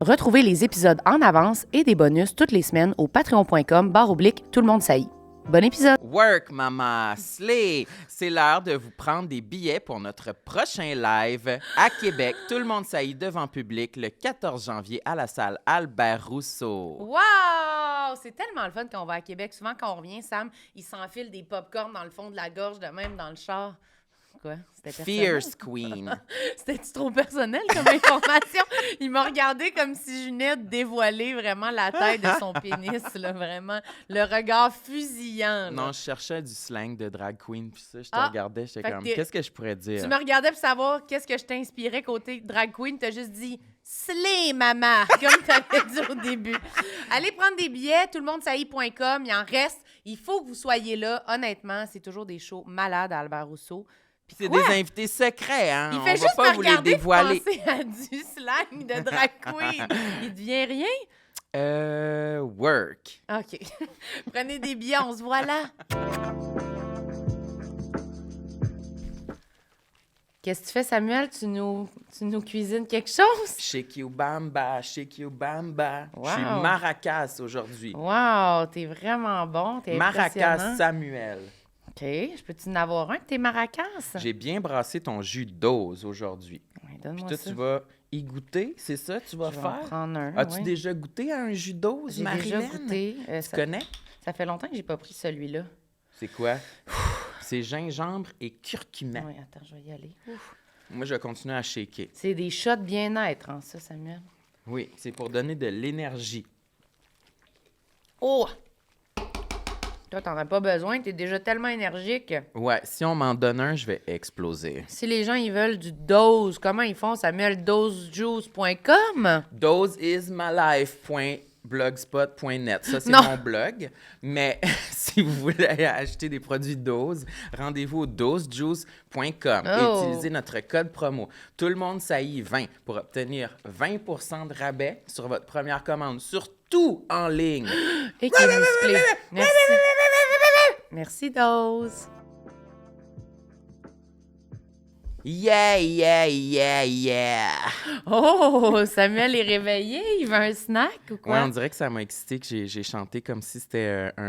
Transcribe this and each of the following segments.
Retrouvez les épisodes en avance et des bonus toutes les semaines au patreon.com/tout le monde saillit. Bon épisode! Work, mama! Slay! C'est l'heure de vous prendre des billets pour notre prochain live à Québec. Tout le monde saillit devant public le 14 janvier à la salle Albert Rousseau. Wow! C'est tellement le fun quand on va à Québec. Souvent, quand on revient, Sam, il s'enfile des pop-corns dans le fond de la gorge, de même dans le char. Quoi? C'était personnel? Fierce Queen. C'était-tu trop personnel comme information? Il m'a regardé comme si je venais de dévoiler vraiment la taille de son pénis, là, vraiment. Le regard fusillant. Là. Non, je cherchais du slang de drag queen, puis ça, je te regardais, j'étais comme, qu'est-ce que je pourrais dire? Tu me regardais pour savoir qu'est-ce que je t'inspirais côté drag queen, t'as juste dit « Slay, maman », comme t'avais dit au début. Allez prendre des billets, tout-le-monde-saillit.com, il en reste. Il faut que vous soyez là. Honnêtement, c'est toujours des shows malades à Albert Rousseau. C'est des invités secrets, hein? Il fait On juste va pas vous les dévoiler. Penser à du slang de drag queen. Il devient rien? Work. OK. Prenez des billets, on se voit là. Qu'est-ce que tu fais, Samuel? Tu nous cuisines quelque chose? Shake you bamba, shake you bamba. Wow. Je suis maracas aujourd'hui. Wow, t'es vraiment bon. T'es Maracas impressionnant. Samuel. OK. Je peux-tu en avoir un de tes maracas? J'ai bien brassé ton jus d'ose aujourd'hui. Oui, Puis donne-moi toi, ça. tu vas y goûter, c'est ça? Tu vas Je vais en faire? prendre un. As-tu oui. déjà goûté à un jus d'ose, J'ai Marilyn? déjà goûté. Tu connais? Ça fait longtemps que j'ai pas pris celui-là. C'est quoi? C'est gingembre et curcuma. Oui, attends, je vais y aller. Ouf. Moi, je vais continuer à shaker. C'est des shots bien-être, hein, ça, Samuel. Oui, c'est pour donner de l'énergie. Oh! Toi, t'en as pas besoin, t'es déjà tellement énergique. Ouais, si on m'en donne un, je vais exploser. Si les gens, ils veulent du dose, comment ils font, Samuel? Dosejuice.com? doseismalife.blogspot.net. Ça, c'est Non. mon blog. Mais si vous voulez acheter des produits Dose, rendez-vous au dosejuice.com et Oh. utilisez notre code promo. Tout le monde saillit 20 pour obtenir 20% de rabais sur votre première commande, surtout en ligne. Et qui est musclé. Merci. Merci, Dose. Yeah, yeah, yeah, yeah! Oh, Samuel est réveillé, il veut un snack ou quoi? Ouais, on dirait que ça m'a excité que j'ai chanté comme si c'était tu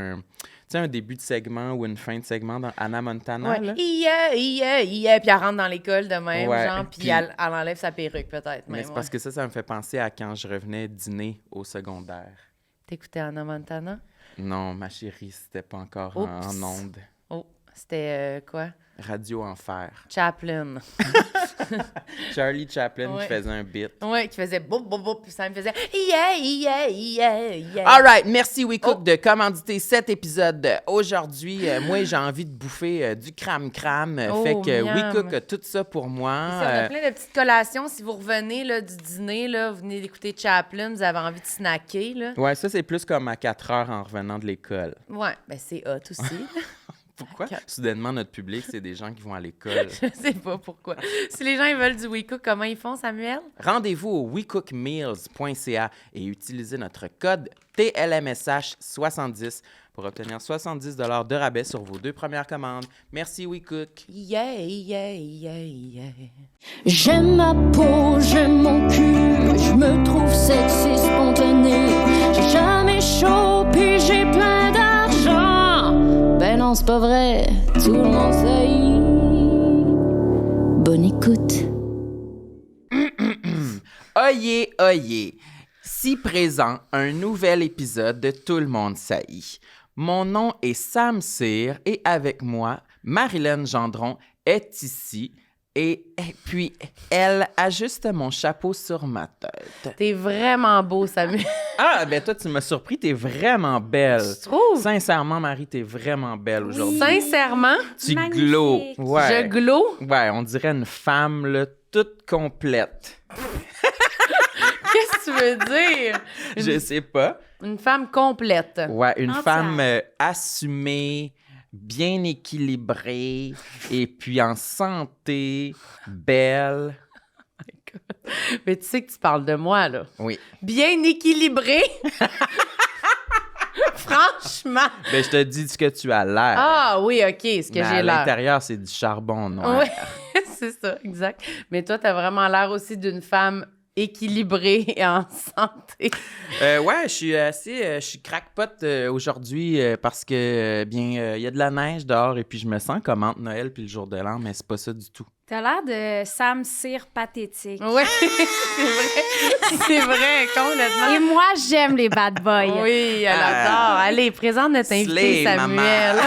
sais, un début de segment ou une fin de segment dans Hannah Montana. Ouais. Là. Yeah, puis elle rentre dans l'école de même, Ouais, genre, puis puis- elle enlève sa perruque, peut-être. Mais Même, c'est parce que ça me fait penser à quand je revenais dîner au secondaire. T'écoutais Hannah Montana? Non, ma chérie, c'était pas encore Oups. en onde. Oh, c'était quoi? Radio Enfer. Chaplin. Charlie Chaplin Ouais. qui faisait un beat. Oui, qui faisait boum, boum, boum, puis ça me faisait yeah. All right, merci WeCook Oh. de commanditer cet épisode aujourd'hui. Moi, j'ai envie de bouffer du cram-cram. Oh, fait que miam. WeCook a tout ça pour moi. Ça, on a plein de petites collations. Si vous revenez là, du dîner, là, vous venez d'écouter Chaplin, vous avez envie de snacker. Là. Ouais, ça, c'est plus comme à 4 heures en revenant de l'école. Ouais, ben c'est hot aussi. Pourquoi? Quatre. Soudainement, notre public, c'est des gens qui vont à l'école. Je sais pas pourquoi. Si les gens ils veulent du WeCook, comment ils font, Samuel? Rendez-vous au wecookmeals.ca et utilisez notre code TLMSH70 pour obtenir 70 $ de rabais sur vos 2 premières commandes. Merci WeCook. Yeah. J'aime ma peau, j'aime mon cul, je me trouve sexy spontané. J'ai jamais chaud, puis j'ai plein d'argent. Ben non, c'est pas vrai, tout le monde sait. Bonne écoute. Oyez, oyez. Si présent, un nouvel épisode de Tout le monde saillit. Mon nom est Sam Cyr et avec moi, Marilyn Gendron est ici. Et puis, elle ajuste mon chapeau sur ma tête. T'es vraiment beau, Samuel. Ah, ben toi, tu m'as surpris, t'es vraiment belle. Tu trouves? Sincèrement, Marie, t'es vraiment belle aujourd'hui. Sincèrement, Tu Magnifique. glows. Ouais. je glow. Ouais, on dirait une femme, là, toute complète. Qu'est-ce que tu veux dire? Je sais pas. Une femme complète. Ouais, une Entière. femme assumée, bien équilibrée, et puis en santé, belle. Mais tu sais que tu parles de moi, là. Oui. Bien équilibré. Franchement. Ben, je te dis ce que tu as l'air. Ah oui, OK, ce que Mais à j'ai l'air. l'intérieur, c'est du charbon noir. Oui, c'est ça, exact. Mais toi, t'as vraiment l'air aussi d'une femme équilibré et en santé. Ouais, je suis crackpot aujourd'hui parce que, il y a de la neige dehors et puis je me sens comme entre Noël puis le jour de l'an, mais c'est pas ça du tout. T'as l'air de Sam Cyr pathétique. Oui, c'est vrai. C'est vrai, complètement. Et moi, j'aime les bad boys. Oui, elle adore. Allez, présente notre invité, Slay, Samuel.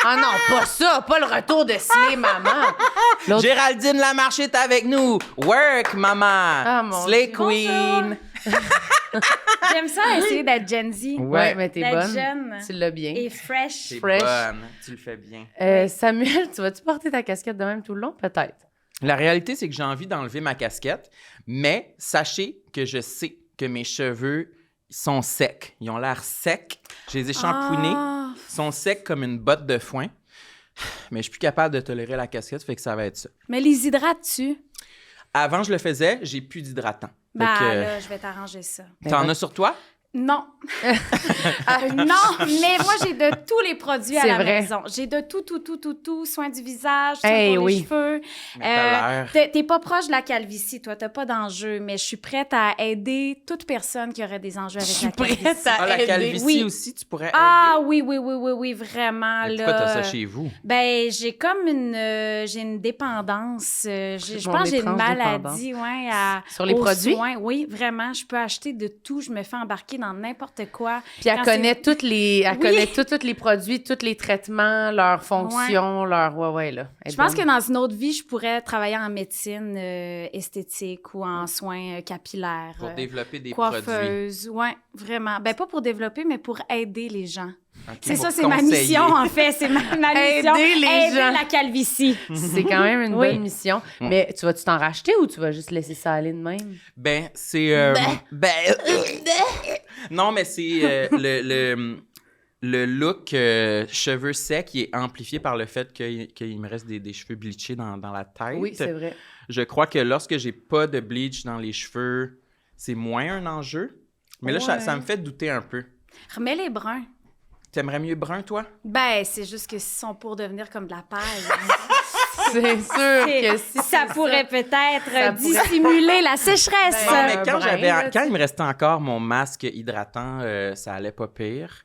Ah non, pas ça, pas le retour de Slay Maman. L'autre- Géraldine Lamarche est avec nous. Work, maman. Ah, mon Slay Dieu. Queen. J'aime ça essayer d'être Gen Z. Ouais, mais t'es D'être bonne. jeune Tu l'as bien. et fresh. C'est Fresh. bonne. Tu le fais bien. Samuel, tu vas-tu porter ta casquette de même tout le long? Peut-être. La réalité, c'est que j'ai envie d'enlever ma casquette, mais sachez que je sais que mes cheveux sont secs. Ils ont l'air secs. Je les ai shampouinés. Ah. Ils sont secs comme une botte de foin. Mais je suis plus capable de tolérer la casquette, fait que ça va être ça. Mais les hydrates-tu? Avant, je le faisais, j'ai plus d'hydratant. Fait Bah que, là, je vais t'arranger ça. t'en as sur toi? Non. Non, mais moi, j'ai de tous les produits à C'est la vrai. maison. J'ai de tout. Soins du visage, soins Hey, pour oui. les cheveux. Mais t'as l'air... T'es pas proche de la calvitie, toi. T'as pas d'enjeu, mais je suis prête à aider toute personne qui aurait des enjeux Je avec suis la calvitie. prête à Ah, la aider. calvitie Oui. aussi, tu pourrais Ah aider? oui, vraiment. Mais là. pourquoi t'as ça chez vous? Ben, j'ai comme j'ai une dépendance. Je Mon pense que j'ai une étrange maladie, ouais, Sur les aux produits? soins. Oui, vraiment. Je peux acheter de tout. Je me fais embarquer dans n'importe quoi. Puis elle Quand connaît c'est- toutes les, elle Oui. connaît tous les produits, tous les traitements, leurs fonctions, leurs... Ouais, là. Elle Je pense donne- que dans une autre vie, je pourrais travailler en médecine esthétique ou en soins capillaires. Pour développer des produits. Coiffeuse. Oui, vraiment. Ben, pas pour développer, mais pour aider les gens. Ok, C'est pour ça, c'est ma conseiller. mission, en fait. C'est ma mission. Aider les gens. la calvitie. C'est quand même une Oui. bonne mission. Mais tu vas-tu t'en racheter ou tu vas juste laisser ça aller de même? Ben, c'est... non, mais c'est le look cheveux secs qui est amplifié par le fait qu'il me reste des cheveux bleachés dans la tête. Oui, c'est vrai. Je crois que lorsque j'ai pas de bleach dans les cheveux, c'est moins un enjeu. Mais là, Ouais. ça me fait douter un peu. Remets les bruns. T'aimerais mieux brun, toi? Ben, c'est juste que s'ils sont pour devenir comme de la paille. C'est sûr que si ça c'est pourrait ça peut-être pourrait- dissimuler la sécheresse. Non, mais brun, là, quand il me restait encore mon masque hydratant, ça allait pas pire.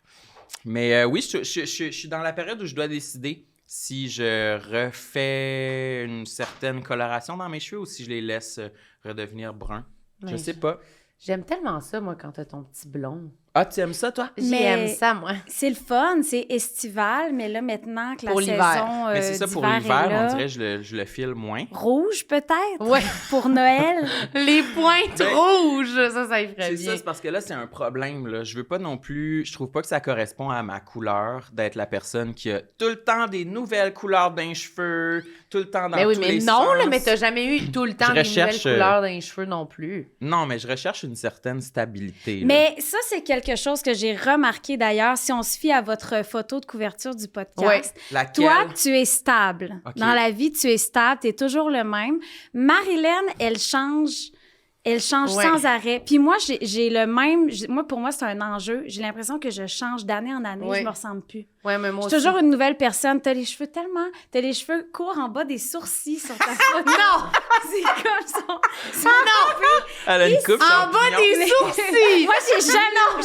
Mais oui, je suis dans la période où je dois décider si je refais une certaine coloration dans mes cheveux ou si je les laisse redevenir bruns. Je Mais sais pas. J'aime tellement ça, moi, quand t'as ton petit blond. Ah, tu aimes ça, toi? J'aime ça, moi. C'est le fun, c'est estival, mais là, maintenant que la Pour l'hiver. saison Mais c'est ça, pour d'hiver l'hiver, est là, on dirait que je le file moins. rouge, peut-être? Ouais. Pour Noël? Les pointes Ben, rouges, ça y ferait C'est bien. ça, c'est parce que là, c'est un problème. Là. Je veux pas non plus... Je trouve pas que ça correspond à ma couleur d'être la personne qui a tout le temps des nouvelles couleurs dans les cheveux, tout le temps dans Mais oui, tous mais les non, là, sens. mais t'as jamais eu tout le temps Je des recherche, nouvelles couleurs dans les cheveux non plus. Non, mais je recherche une certaine stabilité. là. Mais ça, c'est quelque chose que j'ai remarqué d'ailleurs, si on se fie à votre photo de couverture du podcast. Ouais. Laquelle? Toi, tu es stable. Ok. Dans la vie, tu es stable, tu es toujours le même. Marilyn, elle change Ouais. sans arrêt. Puis moi, j'ai le même... Moi, pour moi, c'est un enjeu. J'ai l'impression que je change d'année en année. Ouais. Je me ressemble plus. Ouais, mais moi Je suis aussi. toujours une nouvelle personne. T'as les cheveux courts en bas des sourcils sur ta photo. Non! C'est comme ça. Elle a une coupe En bas champignon. des sourcils! Moi,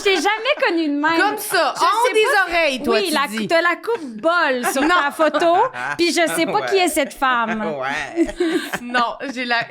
j'ai jamais connu de même. Comme ça, Je en sais des pas- oreilles, toi, oui, tu dis. t'as la coupe bol sur ta photo, puis je sais pas Ouais. qui est cette femme. Ouais. Non,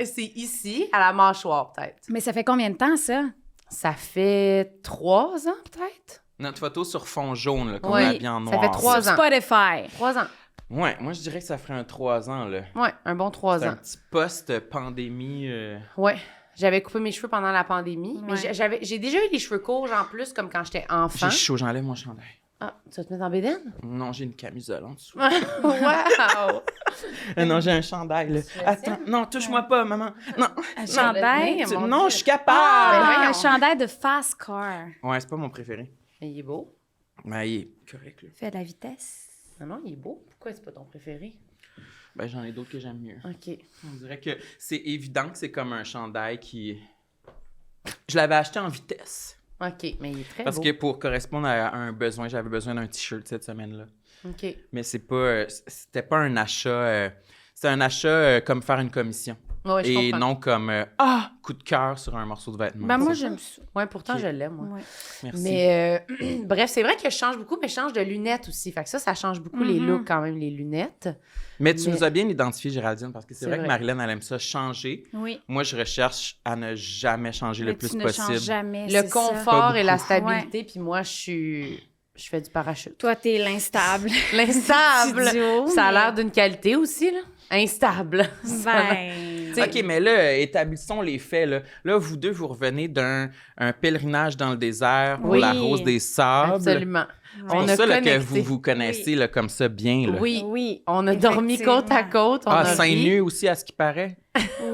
c'est ici, à la mâchoire, peut-être. Mais ça fait combien de temps, ça? Ça fait 3 ans, peut-être? Notre photo sur fond jaune, là, qu'on Ouais, a habillé en ça noir. fait 3 Sur ans. Spotify. 3 ans. Ouais, moi, je dirais que ça ferait un 3 ans, là. Ouais, un bon 3 C'est un ans. petit post-pandémie. Ouais. J'avais coupé mes cheveux pendant la pandémie, mais Ouais. j'ai déjà eu les cheveux courts en plus, comme quand j'étais enfant. J'ai chaud, j'enlève mon chandail. Ah, tu vas te mettre en bédaine? Non, j'ai une camisole en dessous. Wow! Non, j'ai un chandail, là. Tu le Attends, tiens? non, touche-moi pas, maman. Non, Un chandail. le tenir. Mon non, Dieu. je suis capable. Ah, voyons. un chandail de fast car. Ouais, c'est pas mon préféré. Mais il est beau. Mais il est correct, là. Fait de la vitesse. Non, il est beau. Pourquoi c'est pas ton préféré? Ben, j'en ai d'autres que j'aime mieux. OK. On dirait que c'est évident que c'est comme un chandail qui... Je l'avais acheté en vitesse. OK, mais il est très Parce beau. que pour correspondre à un besoin, j'avais besoin d'un t-shirt cette semaine-là. OK. Mais c'est pas... c'était pas un achat... c'était un achat comme faire une commission. Ouais, je Et comprends. non comme coup de cœur sur un morceau de vêtement. Ben, moi, j'aime ça. Ouais, pourtant, Ok. je l'aime, moi. Ouais. Merci. Mais bref, c'est vrai que je change beaucoup, mais je change de lunettes aussi. Fait que ça change beaucoup les looks quand même, les lunettes. Mais tu mais- nous as bien identifié, Géraldine, parce que c'est C'est vrai, vrai. que Marilyn, elle aime ça changer. Oui. Moi, je recherche à ne jamais changer Mais le plus tu ne possible. changes jamais, Le c'est ça. confort Pas et la beaucoup. stabilité, puis moi, je fais du parachute. Toi, t'es l'instable. L'instable! Du duo, Ça a mais- l'air d'une qualité aussi, là. Instable. Ben... T'sais- OK, mais là, établissons les faits. Là, vous deux, vous revenez d'un pèlerinage dans le désert pour Oui. la Rose des Sables. Absolument. C'est On pour a ça là, que connecté. vous vous connaissez là, comme ça bien. Là. Oui. Oui. On a dormi Effectivement. côte à côte. On Ah, a seins ri. nus aussi, à ce qui paraît.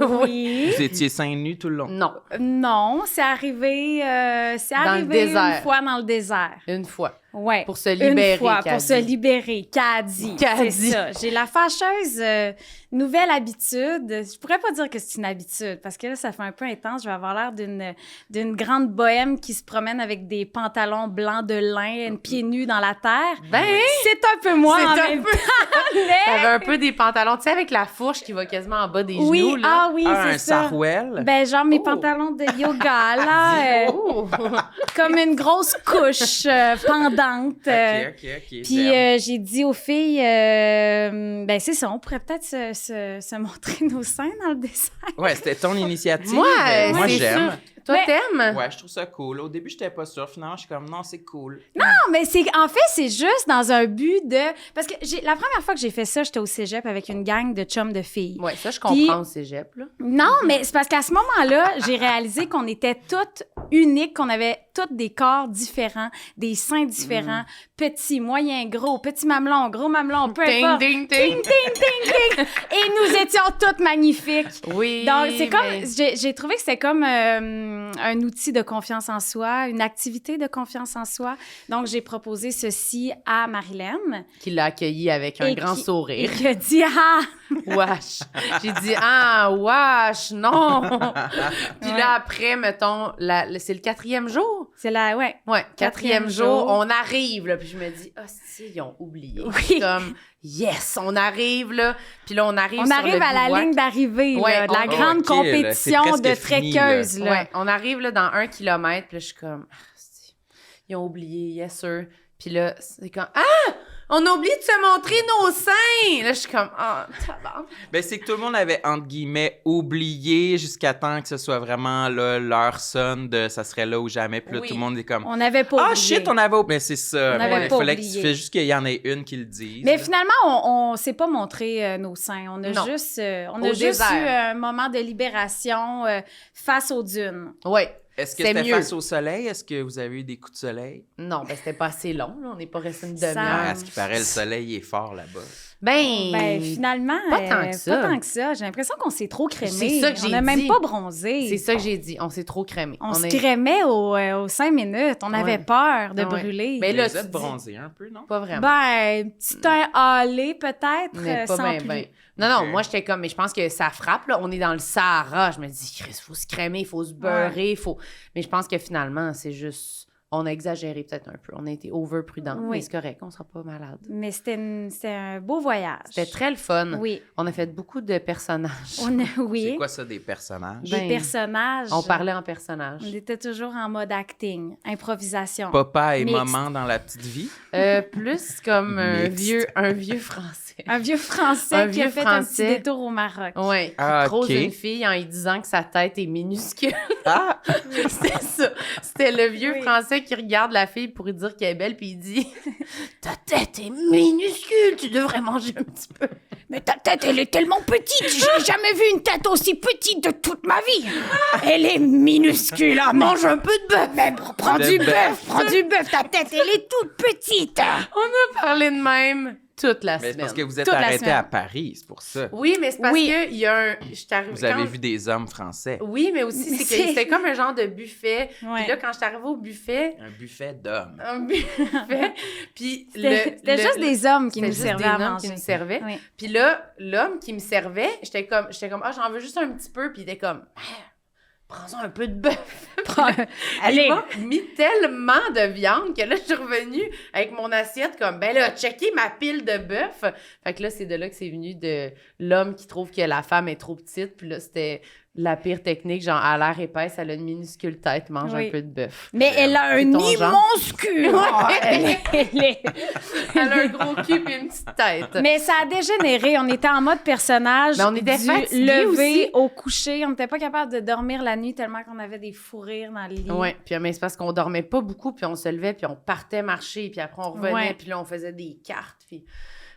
Oui. Vous étiez seins nus tout le long. Non, Non, c'est arrivé, Dans le une désert. fois dans le désert. une fois. Ouais. Pour se libérer, Une fois, Caddy. pour se libérer. Caddy. Caddy. C'est ça. J'ai la fâcheuse nouvelle habitude. Je pourrais pas dire que c'est une habitude, parce que là, ça fait un peu intense. Je vais avoir l'air d'une grande bohème qui se promène avec des pantalons blancs de lin, pieds nus dans la terre. Ben, C'est un peu moi C'est en un même peu- temps, mais... t'avais un peu des pantalons, tu sais, avec la fourche qui va quasiment en bas des Oui, genoux, là. ah oui, Ah, c'est un ça. sarouel. Ben, genre mes Oh. pantalons de yoga, là, Oh! comme une grosse couche pendante. OK. Puis j'ai dit aux filles, ben c'est ça, on pourrait peut-être se montrer nos seins dans le dessin. Ouais, c'était ton initiative. Moi, Moi c'est j'aime. sûr. Toi, Mais- t'aimes? Ouais, je trouve ça cool. Au début, j'étais pas sûre. Finalement, je suis comme, non, c'est cool. Non, mais en fait, c'est juste dans un but de... Parce que la première fois que j'ai fait ça, j'étais au cégep avec une gang de chums de filles. Ouais, ça, je Puis- comprends au cégep, là. Non, mais c'est parce qu'à ce moment-là, j'ai réalisé qu'on était toutes uniques, qu'on avait toutes des corps différents, des seins différents, petits, moyens, gros, petits mamelons, gros mamelons, peu Ding, importe. ding, ding. Et nous étions toutes magnifiques. Oui, Donc, c'est comme, mais- j'ai trouvé que c'était comme un outil de confiance en soi, une activité de confiance en soi. Donc, j'ai proposé ceci à Marilyn. Qui l'a accueilli avec un Et grand qui- sourire. Et qui a dit, ah! Wesh. J'ai dit, ah, wesh, non. Puis Ouais. là, après, mettons, c'est le 4e jour? C'est la, ouais. Ouais, 4e Quatrième jour, jour. on arrive, là. Puis je me dis, ah, si, ils ont oublié. Oui. Comme, yes, on arrive, là. Puis là, on arrive On sur arrive le à la bivouac. ligne d'arrivée, Ouais, là, de la on- grande ok, là, compétition c'est de presque fini, là. trekkeuses, là. Ouais, on arrive là, dans 1 kilomètre, puis là, je suis comme, ah, si, ils ont oublié, yes sir. Puis là, c'est comme, ah, on a oublié de se montrer nos seins. Là, je suis comme, ah, tabarnak. Ben, c'est que tout le monde avait, entre guillemets, oublié jusqu'à temps que ce soit vraiment là, l'heure sonne de ça serait là ou jamais. Puis là, Oui. tout le monde est comme, On n'avait pas ah oublié. shit, on avait oublié. Mais c'est ça. On Mais avait il pas fallait oublié. qu'il fait juste qu'il y en ait une qui le dise. Mais là. finalement, on s'est pas montré nos seins. On a Non. juste, Au eu désert. un moment de libération face aux dunes. Ouais. Est-ce que c'est c'était mieux. face au soleil? Est-ce que vous avez eu des coups de soleil? Non, ben c'était pas assez long, là. On n'est pas resté une Ça- demi-heure. Ah, à ce qui paraît, le soleil est fort là-bas. Ben, finalement, pas tant que ça. Pas tant que ça. J'ai l'impression qu'on s'est trop crémé. C'est ça que j'ai On n'a même dit. pas bronzé. c'est ça que j'ai dit. On s'est trop crémé. On se crémait aux 5 minutes. On avait Ouais. peur de Ouais. brûler. Mais là, vous êtes tu dis- bronzé un peu, non? Pas vraiment. Ben, petit teint hâlé peut-être, Mais pas sans bien, plus. ben. Non, non, Ok. moi, j'étais comme, mais je pense que ça frappe, là. On est dans le Sahara. Je me dis, Chris, faut se crémer, il faut se beurrer, faut. Mais je pense que finalement, c'est juste. On a exagéré peut-être un peu. On a été over-prudent. Oui. Mais c'est correct, on sera pas malade. Mais c'était un beau voyage. C'était très le fun. Oui. On a fait beaucoup de personnages. Oui. C'est quoi ça, des personnages? Des Ben, personnages. On parlait en personnage. On était toujours en mode acting, improvisation. Papa et Mixte. maman dans la petite vie? Plus comme Mixte. un vieux Français. Un vieux Français Un qui a vieux fait un petit Français. détour au Maroc. Ouais, qui Ah, croise ok. une fille en lui disant que sa tête est minuscule. Ah! C'était ça. C'était le vieux Oui. Français qui regarde la fille pour lui dire qu'elle est belle, puis il dit « Ta tête est minuscule, tu devrais manger un petit peu. Mais ta tête, elle est tellement petite. J'ai jamais vu une tête aussi petite de toute ma vie. Elle est minuscule. Ah, mange un peu de bœuf. Mais prends De du bœuf. bœuf, prends du bœuf. Ta tête, elle est toute petite. » On a parlé de même toute la Mais c'est semaine. parce que vous êtes Toute la arrêté semaine. à Paris, c'est pour ça. Oui, mais c'est parce Oui. que il y a un... j'étais arrivée- Vous avez quand- vu des hommes français. Oui, mais aussi, c'est que C'est- c'était comme un genre de buffet. Ouais. Puis là, quand j'étais arrivée au buffet, Un buffet d'hommes. un buffet, puis C'était juste des hommes qui c'était nous juste servaient des à hommes manger. qui nous servaient. Oui. Puis là, l'homme qui me servait, j'étais comme, ah, j'en veux juste un petit peu. Puis il était comme, prends un peu de bœuf. Allez. Il m'a mis tellement de viande que là, je suis revenue avec mon assiette comme, ben là, checker ma pile de bœuf. Fait que là, c'est de là que c'est venu de l'homme qui trouve que la femme est trop petite. Puis là, c'était la pire technique, genre, à l'air épaisse, elle a une minuscule tête, mange un peu de bœuf. Mais elle a un C'est ton genre. immense cul. Elle a un gros cul et une petite tête. Mais ça a dégénéré. On était en mode personnage. Mais on était du fatigués lever aussi. au coucher. On n'était pas capable de dormir la nuit tellement qu'on avait des fous rires dans le lit. Oui, puis mais c'est parce qu'on dormait pas beaucoup, puis on se levait, puis on partait marcher, puis après on revenait, Ouais. puis là on faisait des cartes, puis...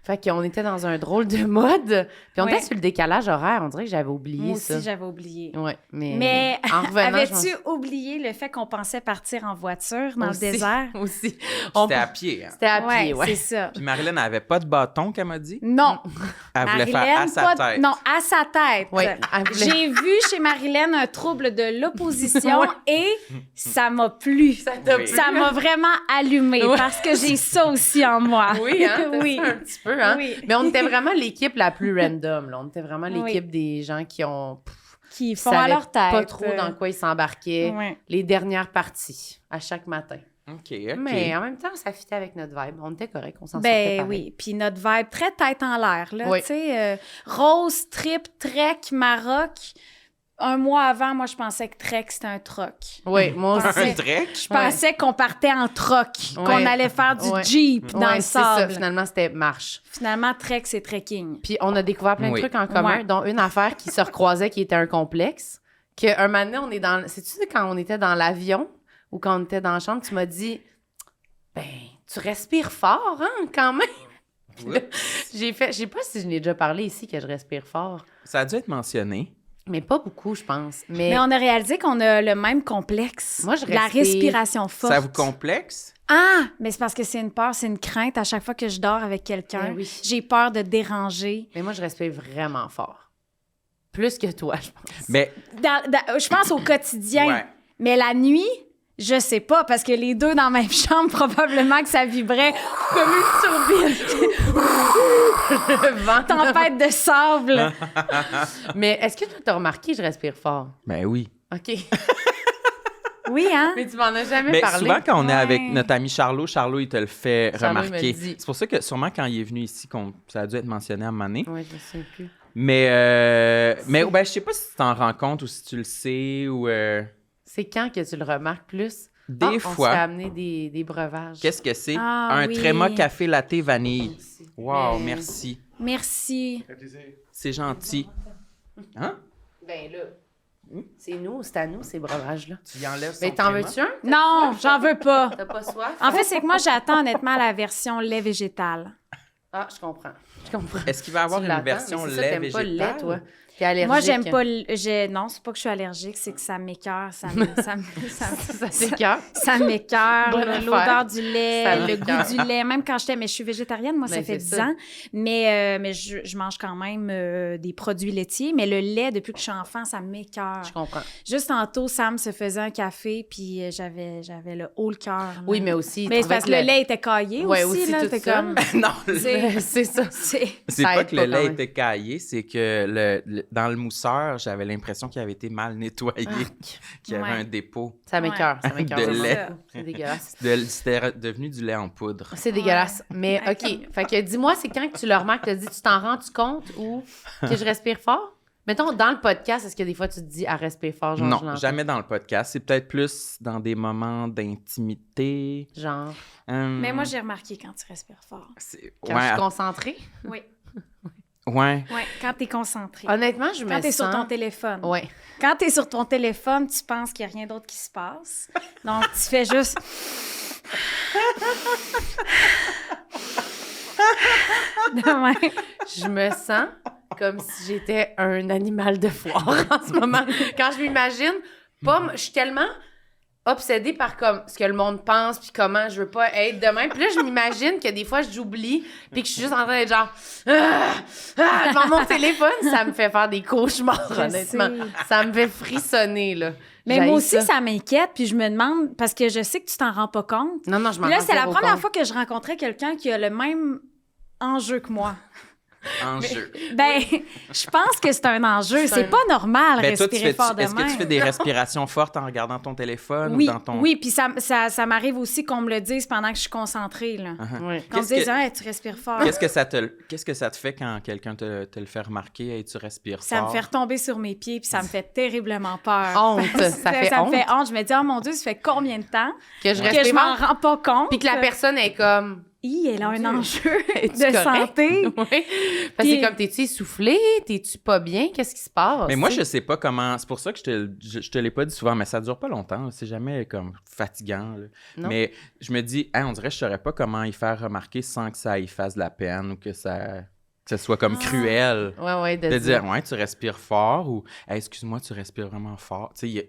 Fait qu'on était dans un drôle de mode, puis on Ouais. était sur le décalage horaire, on dirait que j'avais oublié Moi ça. aussi, j'avais oublié. Ouais, Mais en revenant, avais-tu oublié le fait qu'on pensait partir en voiture dans Aussi. le désert? Aussi. C'était à pied. Hein. C'était à pied, ouais. c'est ça. Puis Marilyn n'avait pas de bâton, qu'elle m'a dit. Non. Elle voulait faire Marilyn, à sa pas de- tête. Non, à sa tête. Ouais, elle voulait- J'ai vu chez Marilyn un trouble de l'opposition Ouais. et ça m'a plu. Ça t'a Oui. plu, Ça m'a vraiment allumé Ouais. parce que j'ai ça aussi en moi. Oui, hein, t'as oui. ça un petit peu, hein. Oui. Mais on était vraiment l'équipe la plus random, là. On était vraiment l'équipe Oui. des gens qui ont... Qui font à savaient leur tête. pas trop dans quoi ils s'embarquaient. Ouais. Les dernières parties, à chaque matin. OK, OK. Mais en même temps, ça fitait avec notre vibe. On était correct, on s'en sortait Ben pareil. oui, puis notre vibe très tête en l'air, là, Oui. tu sais, rose, trip, trek, Maroc. Un mois avant, moi, je pensais que trek, c'était un troc. Oui, moi Un aussi. Un trek? Je pensais qu'on partait en troc, qu'on Ouais. allait faire du Ouais. Jeep dans Ouais, le c'est ça. sable. Finalement, c'était marche. Finalement, trek, c'est trekking. Puis on a découvert plein de Oui. trucs en commun, Ouais. dont une affaire qui se recroisait qui était un complexe. Qu'un moment donné, on est dans... Sais-tu quand on était dans l'avion ou quand on était dans la chambre, tu m'as dit « Ben, tu respires fort, hein, quand même? » Puis là, j'ai fait... Je sais pas si je n'ai déjà parlé ici que je respire fort. Ça a dû être mentionné. Mais pas beaucoup, je pense. Mais, Mais on a réalisé qu'on a le même complexe. Moi, je La respire. respiration forte. Ça vous complexe? Ah! Mais c'est parce que c'est une peur, c'est une crainte à chaque fois que je dors avec quelqu'un. Ben oui. J'ai peur de déranger. mais moi, je respire vraiment fort. Plus que toi, je pense. Mais, Je pense au quotidien. ouais. Mais la nuit, je sais pas, parce que les deux dans la même chambre, probablement que ça vibrait comme une turbine. Le vent. Tempête de sable. Mais est-ce que toi, t'as remarqué que je respire fort? Ben oui. OK. Oui, hein? Mais tu m'en as jamais Mais parlé. souvent, quand on est Ouais. avec notre ami Charlot, il te le fait Charlot, il remarquer. me le dit. C'est pour ça que sûrement quand il est venu ici, ça a dû être mentionné à un moment donné. Oui, je sais plus. Mais ben, je sais pas si tu t'en rends compte ou si tu le sais ou... C'est quand que tu le remarques plus? Des On s'est fois. amené des breuvages. Qu'est-ce que c'est? Ah, un oui. tréma café latte vanille. Merci. Wow, Mais- merci. Merci. C'est gentil. Hein? Ben là, c'est nous, c'est à nous, ces breuvages-là. Tu y enlèves son Ben, t'en tréma? veux-tu un? Non, j'en veux pas. T'as pas soif? En fait, c'est que moi, j'attends honnêtement la version lait végétal. Ah, je comprends. Je comprends. Est-ce qu'il va y avoir Tu une l'attends, version mais c'est ça, lait t'aimes végétal? pas le lait, toi. T'es allergique. Moi, j'aime pas le... Non, c'est pas que je suis allergique, c'est que ça m'écoeure. Ça Ça t'écoeure. ça m'écoeure. Bonne L'odeur affaire. du lait, Ça le m'écoeure. goût du lait. Même quand j'étais... Mais je suis végétarienne, moi, ça Ben, fait c'est 10 ça. ans. Mais je mange quand même des produits laitiers. Mais le lait, depuis que je suis enfant, ça m'écoeure. Je comprends. Juste tantôt, Sam se faisait un café, puis j'avais le haut le cœur. là. Oui, mais aussi... Mais c'est parce que le lait était caillé Ouais, aussi, aussi, là. tout C'était ça. comme... Non, C'est ça. C'est... c'est Ça pas aide que pas le quand lait même. était caillé, c'est que dans le mousseur, j'avais l'impression qu'il avait été mal nettoyé, qu'il y avait Ouais. un dépôt. Ça m'écoeure, ça De m'écoeure. vraiment lait. beaucoup. C'est dégueulasse. C'était devenu du lait en poudre. C'est dégueulasse. Mais Ouais. OK. Fait que dis-moi, c'est quand que tu le remarques, tu te dis, tu t'en rends-tu compte ou que je respire fort? Mettons, dans le podcast, est-ce que des fois tu te dis, à respirer fort, genre, je Non, l'entends? jamais dans le podcast. C'est peut-être plus dans des moments d'intimité. Genre, Mais moi, j'ai remarqué quand tu respires fort. quand je Ouais, suis concentrée. Oui. ouais. Oui, quand t'es concentré. Honnêtement, je me Quand t'es sens... sur ton téléphone. Ouais. Quand t'es sur ton téléphone, tu penses qu'il n'y a rien d'autre qui se passe. Donc, tu fais juste... Demain. Je me sens comme si j'étais un animal de foire en ce moment. Quand je m'imagine, je suis tellement obsédée par comme ce que le monde pense puis comment je veux pas être demain. Puis là, je m'imagine que des fois, j'oublie puis que je suis juste en train d'être genre devant mon téléphone. Ça me fait faire des cauchemars, Je honnêtement. sais. Ça me fait frissonner, là. Mais J'haïs moi aussi, ça m'inquiète. Puis je me demande, parce que je sais que tu t'en rends pas compte. Non, je m'en Puis là, rends c'est la zéro première compte. fois que je rencontrais quelqu'un qui a le même enjeu que moi. Enjeu. Ben, je pense que c'est un enjeu. C'est pas normal Ben, toi, respirer fort de est-ce que tu même. fais des respirations fortes en regardant ton téléphone Oui, ou dans ton... oui, puis ça m'arrive aussi qu'on me le dise pendant que je suis concentrée, là. Ouais. Qu'on me Qu'est-ce dise, que- hey, tu respires fort. Qu'est-ce que ça te fait quand quelqu'un te le fait remarquer et tu respires Ça me fort? fait retomber sur mes pieds, puis ça me fait terriblement peur. Honte. Ça fait honte. me fait honte. Je me dis, oh mon Dieu, ça fait combien de temps Que je que respire je m'en fort. rends pas compte. Puis que la personne est comme... Elle a un enjeu Es-tu de correct? santé. Oui. Parce que Puis- c'est comme, t'es-tu essoufflé? T'es-tu pas bien? Qu'est-ce qui se passe? Mais moi, tu je sais? sais pas comment... C'est pour ça que je te l'ai pas dit souvent, mais ça dure pas longtemps. C'est jamais comme fatigant. Là. Non. Mais je me dis, on dirait que je saurais pas comment y faire remarquer sans que ça y fasse de la peine ou que ça soit comme cruel. Ouais, De dire, ouais, tu respires fort ou, hey, excuse-moi, tu respires vraiment fort. Tu sais, il y a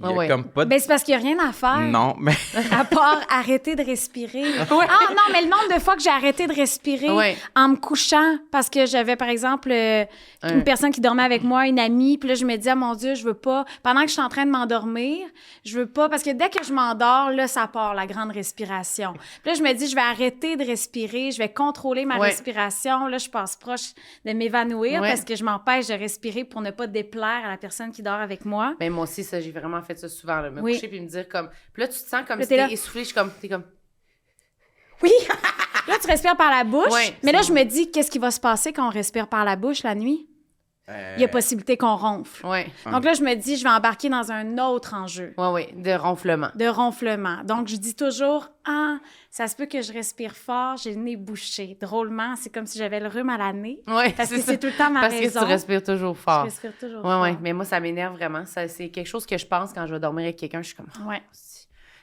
Ouais. comme pas de... Ben, c'est parce qu'il n'y a rien à faire. Non, mais... À part arrêter de respirer. Ah non, mais le nombre de fois que j'ai arrêté de respirer Ouais. en me couchant parce que j'avais, par exemple, une personne qui dormait avec moi, une amie, puis là, je me disais, mon Dieu, je veux pas, pendant que je suis en train de m'endormir, je veux pas, parce que dès que je m'endors, là, ça part, la grande respiration. Puis là, je me dis, je vais arrêter de respirer, je vais contrôler ma Ouais. respiration. Là, je passe proche de m'évanouir Ouais. parce que je m'empêche de respirer pour ne pas déplaire à la personne qui dort avec moi. Ben, moi aussi, ça, j'ai vraiment fait ça souvent, là, me Oui. coucher puis me dire comme... Puis là, tu te sens comme Là, si t'es là. t'es essoufflé. Je suis comme... T'es comme... Oui! Là, tu respires par la bouche. Ouais, mais là, c'est je me dis, qu'est-ce qui va se passer quand on respire par la bouche la nuit? Il y a possibilité qu'on ronfle. Ouais. Donc là, je me dis, je vais embarquer dans un autre enjeu Ouais, de ronflement. de ronflement. Donc, je dis toujours, ça se peut que je respire fort, j'ai le nez bouché. Drôlement, c'est comme si j'avais le rhume à la nez. Ouais, Parce que ça. c'est tout le temps ma Parce raison. que tu respires toujours Je fort. respire toujours Ouais, fort. ouais. Mais moi, ça m'énerve vraiment. Ça, c'est quelque chose que je pense quand je vais dormir avec quelqu'un. Je suis comme... Ouais.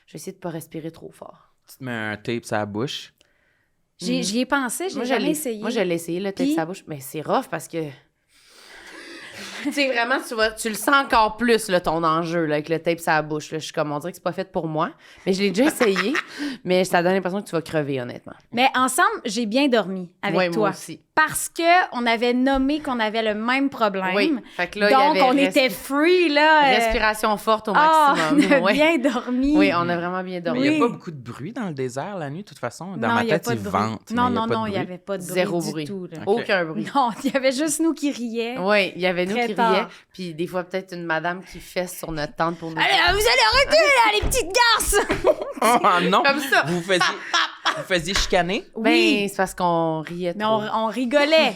Je vais essayer de pas respirer trop fort. Tu te mets un tape sur la bouche. J'y ai pensé, j'ai jamais essayé. Moi, je l'ai essayé, le tête Puis- sa bouche. Mais c'est rough parce que... tu sais, vraiment, tu le sens encore plus, là, ton enjeu, là, avec le tape sur la bouche. Là. Je suis comme, on dirait que c'est pas fait pour moi. Mais je l'ai déjà essayé. Mais ça donne l'impression que tu vas crever, honnêtement. Mais ensemble, j'ai bien dormi avec Ouais, toi. moi aussi. Parce qu'on avait nommé qu'on avait le même problème. Oui. Fait que là, il y Donc, avait on était free, là. respiration forte au Ah, maximum. on a Ouais. bien dormi. Oui, on a vraiment bien Mais dormi. il n'y Oui. a pas beaucoup de bruit dans le désert la nuit, de toute façon. Dans Non, ma il y a tête, pas il de bruit. vente. Non, mais non, il y a pas non, de il n'y bruit. avait pas de bruit Zéro du bruit. tout. Là. Ok. Aucun bruit. Non, il y avait juste nous qui riaient. Oui, il y avait nous Très qui tard. riaient, puis des fois peut-être une madame qui fesse sur notre tente pour nous. Allez, vous allez arrêter, là, les petites garces! Oh non! Comme ça. Vous faisiez chicaner? Ben, c'est parce qu'on riait Mais trop. on rigolait.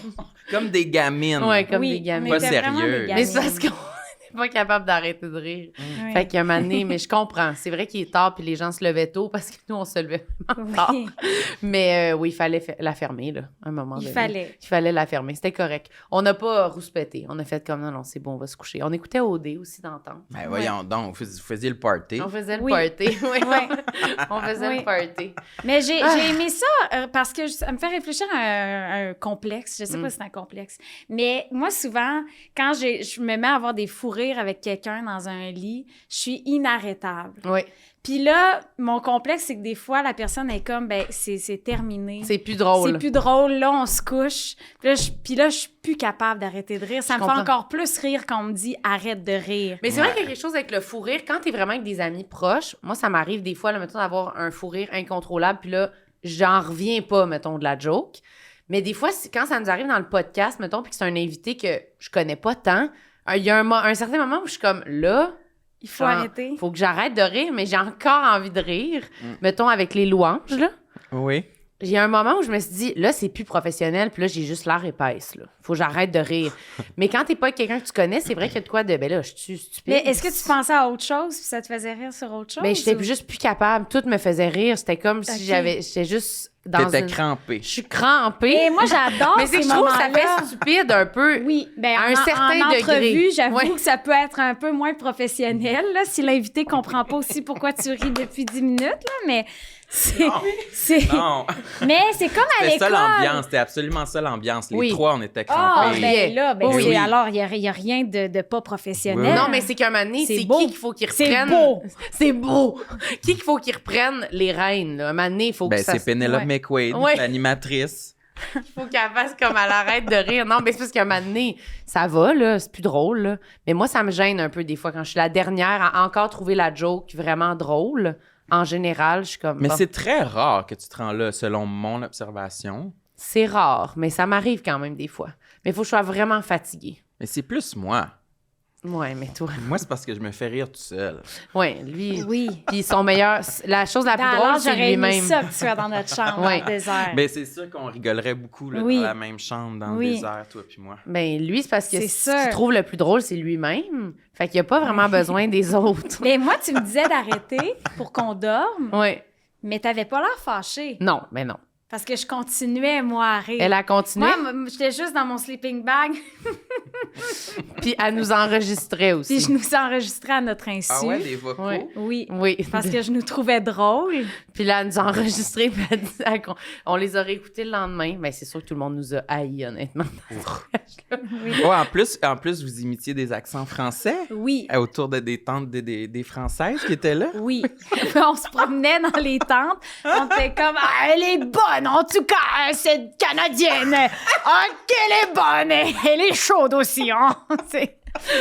Comme des gamines. Ouais, comme Oui, des gamins. on Pas était vraiment sérieux. des Mais c'est gamines. parce qu'on n'est pas capable d'arrêter de rire. Oui. Fait qu'il y a un moment donné, mais je comprends. C'est vrai qu'il est tard puis les gens se levaient tôt parce que nous, on se levait vraiment tard. Oui, Mais oui, il fallait la fermer, là, à un moment il donné. fallait. Il fallait la fermer. C'était correct. On n'a pas rouspété. On a fait comme non, c'est bon, on va se coucher. On écoutait OD aussi dans le temps. Ben voyons donc, vous faisiez le party. On faisait le Oui. party. Oui. Ouais. On faisait Oui. le party. Mais j'ai Ah. aimé ça parce que ça me fait réfléchir à un complexe. Je sais pas si c'est un complexe. Mais moi, souvent, quand je me mets à avoir des fous rires avec quelqu'un dans un lit, je suis inarrêtable. Oui. Puis là, mon complexe, c'est que des fois, la personne est comme, ben, c'est terminé. C'est plus drôle. C'est plus drôle. Là, on se couche. Puis là, je suis plus capable d'arrêter de rire. Ça me fait comprends. encore plus rire quand on me dit arrête de rire. Mais c'est vrai qu'il y a quelque chose avec le fou rire. Quand t'es vraiment avec des amis proches, moi, ça m'arrive des fois, là, mettons, d'avoir un fou rire incontrôlable, puis là, j'en reviens pas, mettons, de la joke. Mais des fois, quand ça nous arrive dans le podcast, mettons, puis que c'est un invité que je connais pas tant, il y a un certain moment où je suis comme, là, Il faut genre, arrêter. faut que j'arrête de rire, mais j'ai encore envie de rire. Mettons, avec les louanges, là. Oui. Il y a un moment où je me suis dit, là, c'est plus professionnel, puis là, j'ai juste l'air épaisse, là. Faut que j'arrête de rire. Mais quand t'es pas avec quelqu'un que tu connais, c'est vrai qu'il y a de quoi de, ben là, je suis stupide. Mais est-ce que tu pensais à autre chose puis ça te faisait rire sur autre chose? Mais j'étais ou- juste plus capable. Tout me faisait rire. C'était comme si Ok. j'étais juste dans T'étais une... crampé. Je suis crampée. Et moi, j'adore Mais c'est que ces je trouve que ça moments-là. fait stupide un peu. Oui, ben À un certain en degré. entrevue, j'avoue Ouais. que ça peut être un peu moins professionnel, là, si l'invité comprend pas aussi pourquoi tu ris depuis 10 minutes, là, mais c'est... Non, Mais c'est comme à c'était ça l'école. l'ambiance. C'était absolument ça l'ambiance. Les Oui. trois, on était Ah, crampés. ben là, ben Oui. c'est- alors, il y a rien de pas professionnel. Oui. Non, mais c'est qu'un moment donné, C'est c'est beau. qui qu'il faut qu'il C'est reprenne... beau. C'est beau. Qui qu'il faut qu'il reprenne les rênes, là. Un moment donné, il faut Ben, que ça... c'est Penelope Ouais. McQuaid, Ouais. l'animatrice. Il faut qu'elle fasse comme elle arrête de rire. Non, mais c'est parce qu'à un moment donné, ça va, là, c'est plus drôle, là. Mais moi, ça me gêne un peu des fois quand je suis la dernière à encore trouver la joke vraiment drôle. En général, je suis comme... Mais bon. c'est très rare que tu te rends là, selon mon observation. C'est rare, mais ça m'arrive quand même des fois. Mais il faut que je sois vraiment fatiguée. Mais c'est plus moi. Ouais, mais toi... Moi, c'est parce que je me fais rire tout seul. Ouais, lui... Oui. Puis son meilleur... La chose la plus drôle, Alors, c'est j'aurais aimé lui-même. ça que tu sois dans notre chambre, Ouais. dans le désert. Mais c'est sûr qu'on rigolerait beaucoup là, Oui. dans la même chambre, dans Oui. le désert, toi puis moi. Ben, lui, c'est parce que C'est ce sûr. qu'il trouve le plus drôle, c'est lui-même. Fait qu'il a pas vraiment besoin des autres. Mais moi, tu me disais d'arrêter pour qu'on dorme, Ouais. mais t'avais pas l'air fâché. Non, mais non. Parce que je continuais, moi, à rire. Elle a continué, Moi, j'étais juste dans mon sleeping bag, puis elle nous enregistrait aussi. puis je nous enregistrais à notre insu. Ah ouais, des vocaux? Ouais. Oui. Oui. Parce que je nous trouvais drôles. Puis là, elle nous a enregistré, puis elle disait on les a réécoutés le lendemain. Mais c'est sûr que tout le monde nous a haïs, honnêtement. Ouais, en plus, vous imitiez des accents français Oui. autour des tentes des Françaises qui étaient là. Oui. On se promenait dans les tentes. On était comme, ah, elle est bonne, en tout cas, cette Canadienne. Ah, qu'elle est bonne. Elle est chaude aussi, hein.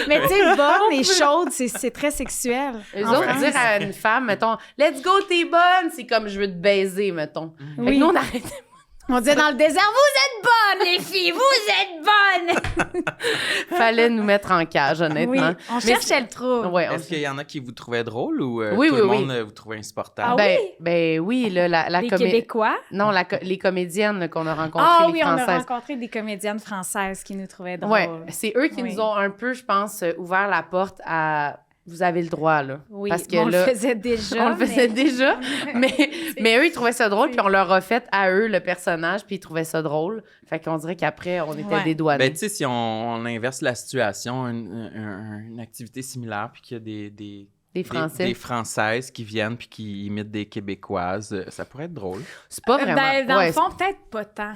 Mais tu sais, bonne et chaude, c'est très sexuel. Eux En autres, France. dire à une femme, mettons, let's go, t'es bonne, c'est comme je veux te baiser, mettons. Fait que Oui. nous, on arrêtait. On disait dans le désert, vous êtes bonnes, les filles, vous êtes bonnes. Fallait nous mettre en cage, Oui, honnêtement. on Mais cherchait le trou. Ouais, Est-ce qu'il y en a qui vous trouvaient drôle ou Oui, tout le oui, monde vous trouvait insupportable? Ah oui? Ben oui, là, la Les comé- Québécois. Non, les comédiennes là, qu'on a rencontrées, Ah les oui, on a Françaises. rencontré des comédiennes françaises qui nous trouvaient drôles. Ouais, c'est eux qui Oui. nous ont un peu, je pense, ouvert la porte à vous avez le droit, là. Oui, Parce que on là, le faisait déjà. on le faisait mais- déjà, mais eux, ils trouvaient ça drôle, puis on leur a fait à eux le personnage, puis ils trouvaient ça drôle. Fait qu'on dirait qu'après, on était Ouais. dédouanés. Ben, tu sais, si on inverse la situation, une activité similaire, puis qu'il y a Des Français. des Françaises qui viennent puis qui imitent des Québécoises, ça pourrait être drôle. C'est pas vraiment... Dans ouais, le fond, peut-être pas tant.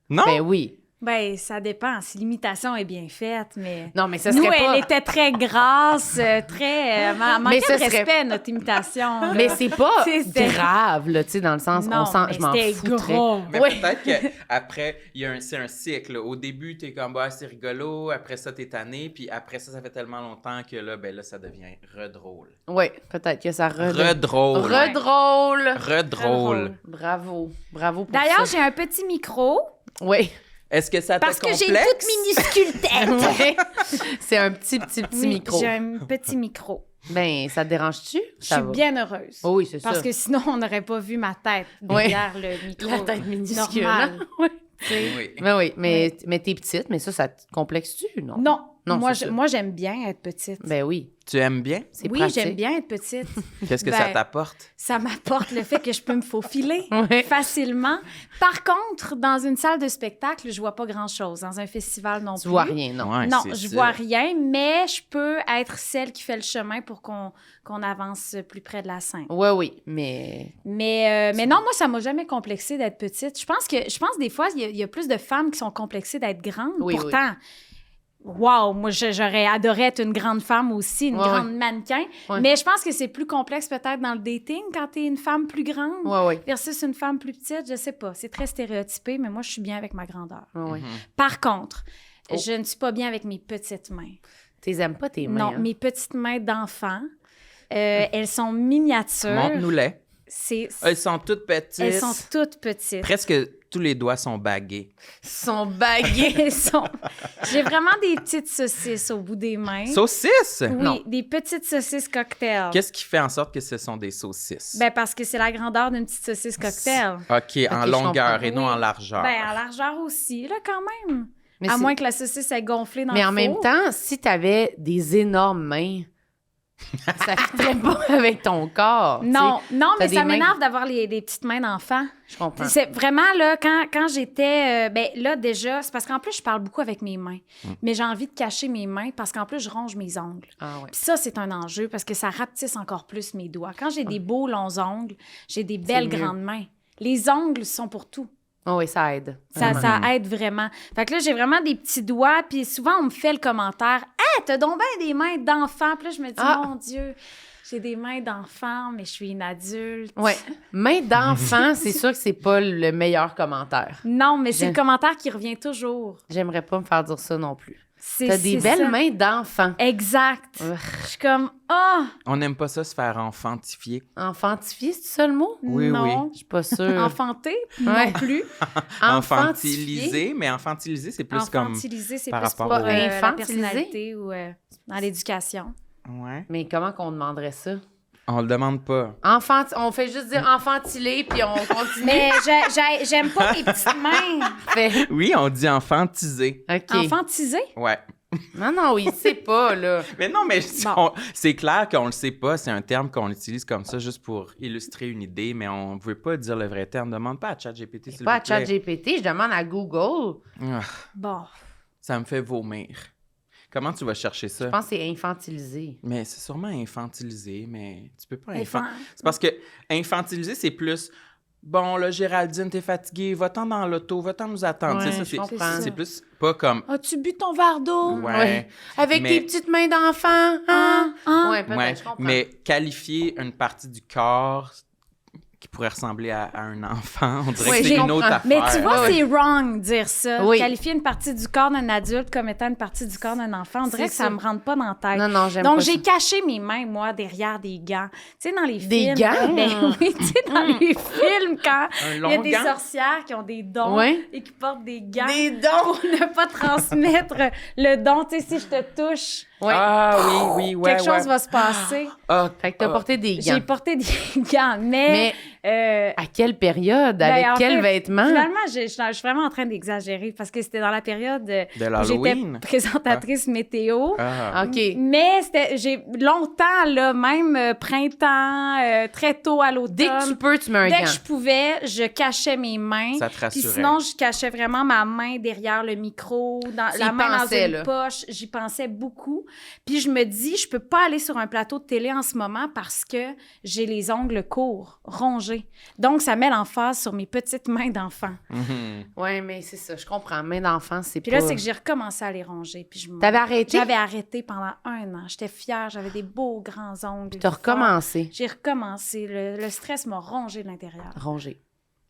Non? Ben oui. Ben, ça dépend. Si l'imitation est bien faite, mais... Non, mais ça Nous, serait pas... elle était très grasse, très... manquait ce de serait- respect, notre imitation. là. Mais c'est pas C'était- grave, là, tu sais, dans le sens, Non, on sent, mais je m'en c'était foutrais. gros. Mais Ouais. peut-être qu'après, c'est un cycle. Là. Au début, t'es comme, bah, c'est rigolo. Après ça, t'es tanné. Puis après ça, ça fait tellement longtemps que là, ben là, ça devient redrôle. Oui, peut-être que ça Redrôle. Redrôle. Redrôle. Bravo. Bravo pour D'ailleurs, ça. j'ai un petit micro Oui. Est-ce que ça te parce que complexe? j'ai une toute minuscule tête. Ouais. C'est un petit Oui, micro. j'ai un petit micro. Ben, ça te dérange-tu? Je Ça suis va. bien heureuse. Oh oui, c'est ça. Parce que sinon, on n'aurait pas vu ma tête Ouais. derrière le micro. La tête minuscule. Normal. hein? Oui. Tu sais. Oui. Ben oui, mais t'es petite, mais ça te complexe-tu, non? Non, Non, moi, c'est ça. moi j'aime bien être petite. Ben oui, Tu aimes bien? c'est Oui, pratique. j'aime bien être petite. Qu'est-ce que Ben, ça t'apporte? Ça m'apporte le fait que je peux me faufiler Ouais. facilement. Par contre, dans une salle de spectacle, je vois pas grand-chose. Dans un festival non Tu plus. vois rien, non? Ouais, Non, c'est je ça. vois rien, mais je peux être celle qui fait le chemin pour qu'on avance plus près de la scène. Oui, oui, mais... Mais non, moi, ça m'a jamais complexé d'être petite. Je pense des fois, il y a plus de femmes qui sont complexées d'être grandes. Oui, Pourtant, wow, moi, j'aurais adoré être une grande femme aussi, une Ouais, grande mannequin. Ouais. Mais je pense que c'est plus complexe peut-être dans le dating quand t'es une femme plus grande Oui, oui. versus une femme plus petite. Je sais pas. C'est très stéréotypé, mais moi, je suis bien avec ma grandeur. Oui, oui. Par contre, Oh. je ne suis pas bien avec mes petites mains. T'es aimes pas tes mains, Non, hein? mes petites mains d'enfant, elles sont miniatures. Montre-nous-les. C'est, Elles sont toutes petites. elles sont toutes petites. Presque tous les doigts sont bagués. Sont bagués. Elles sont- J'ai vraiment des petites saucisses au bout des mains. Saucisses? Oui, Non. des petites saucisses cocktail. Qu'est-ce qui fait en sorte que ce sont des saucisses? Ben parce que c'est la grandeur d'une petite saucisse cocktail. OK, en je longueur comprends. et non Oui. en largeur. Ben en largeur aussi, là, quand même. Mais À c'est- moins que la saucisse est gonflée dans Mais le en même four. temps, si t'avais des énormes mains, ça fitterait pas avec ton corps. tu Non, sais. non, T'as mais des ça mains- m'énerve d'avoir des petites mains d'enfant. Je comprends. C'est vraiment, là, quand j'étais... ben là, déjà, c'est parce qu'en plus, je parle beaucoup avec mes mains. Mais j'ai envie de cacher mes mains parce qu'en plus, je ronge mes ongles. Ah ouais. Puis ça, c'est un enjeu parce que ça rapetisse encore plus mes doigts. Quand j'ai des beaux longs ongles, j'ai des belles mieux. grandes mains. Les ongles sont pour tout. Ah oui, ça aide. Ça, Vraiment. ça aide vraiment. Fait que là, j'ai vraiment des petits doigts, puis souvent, on me fait le commentaire « Hey, t'as donc bien des mains d'enfant! » Puis là, je me dis Ah. Mon Dieu, j'ai des mains d'enfant, mais je suis une adulte. Ouais. Main d'enfant, c'est sûr que c'est pas le meilleur commentaire. Non, mais c'est Je- le commentaire qui revient toujours. J'aimerais pas me faire dire ça non plus. T'as des belles mains d'enfant. Exact. Je suis comme, On n'aime pas ça, se faire enfantifier. Enfantifier, c'est ça le mot? Oui, non. Je suis pas sûre. Enfanté? Ouais. Non plus. Infantiliser, mais infantiliser, c'est plus comme... Infantiliser, c'est par plus rapport pour au- la Infantiliser? personnalité ou dans l'éducation. Ouais. Mais comment qu'on demanderait ça? On le demande pas. On fait juste dire enfantiler, puis on continue. Mais j'aime pas les petites mains. Fait- Oui, on dit enfantiser. OK. Enfantiser? Ouais. Non, il sait pas, là. Mais non, mais Bon. c'est clair qu'on le sait pas. C'est un terme qu'on utilise comme ça juste pour illustrer une idée, mais on veut pas dire le vrai terme. Demande pas à ChatGPT, s'il Pas vous plaît. à ChatGPT, je demande à Google. Ah, Bon. ça me fait vomir. Comment tu vas chercher ça? Je pense que c'est infantiliser. Mais c'est sûrement infantilisé, mais tu peux pas Infan- C'est parce que infantiliser, c'est plus... Bon, là, Géraldine, t'es fatiguée, va-t'en dans l'auto, va-t'en nous attendre. Ouais, Tu sais, je ça, comprends. c'est plus pas comme... As-tu bu ton verre d'eau? Ouais. Avec Mais- tes petites mains d'enfant, hein? Ouais, peut-être, Ouais, je comprends. mais qualifier une partie du corps qui pourrait ressembler à un enfant, on dirait Oui, que je c'est une autre comprends. affaire. Mais tu vois, Ouais, c'est wrong dire ça. Oui. Qualifier une partie du corps d'un adulte comme étant une partie du corps d'un enfant, on dirait C'est que ça ça. me rentre pas dans la tête. Non, j'aime Donc, pas j'ai ça. caché mes mains, moi, derrière des gants. Tu sais, dans les Des films. gants? Ben oui, tu sais, dans les films, quand Un il y long a des gant? sorcières qui ont des dons Ouais. et qui portent des gants Des dons! pour ne pas transmettre le don. Tu sais, si je te touche, Ouais. Ah oui, ouais, quelque chose va se passer. Ah, Fait que t'as porté des J'ai gants. porté des gants, mais À quelle période? ben, Avec en quels fait, vêtements? Finalement, je suis vraiment en train d'exagérer parce que c'était dans la période de où j'étais l'Halloween. présentatrice météo. Ah. OK. Mais j'ai longtemps, là, même printemps, très tôt à l'automne. Dès que tu peux, tu mets un Dès gant. que je pouvais, je cachais mes mains. Ça te Puis rassurait. sinon, je cachais vraiment ma main derrière le micro, Tu la y main pensais, dans une là. poche. J'y pensais beaucoup. Puis je me dis, je peux pas aller sur un plateau de télé en ce moment parce que j'ai les ongles courts, rongés. Donc, ça met l'emphase sur mes petites mains d'enfant. Mhm. Ouais, mais c'est ça, je comprends. Main d'enfant, c'est Puis pas... là, c'est que j'ai recommencé à les ronger. Puis T'avais arrêté? J'avais arrêté pendant 1 an. J'étais fière, j'avais des beaux grands ongles. T'as recommencé. J'ai recommencé. Le stress m'a rongé de l'intérieur. Rongé.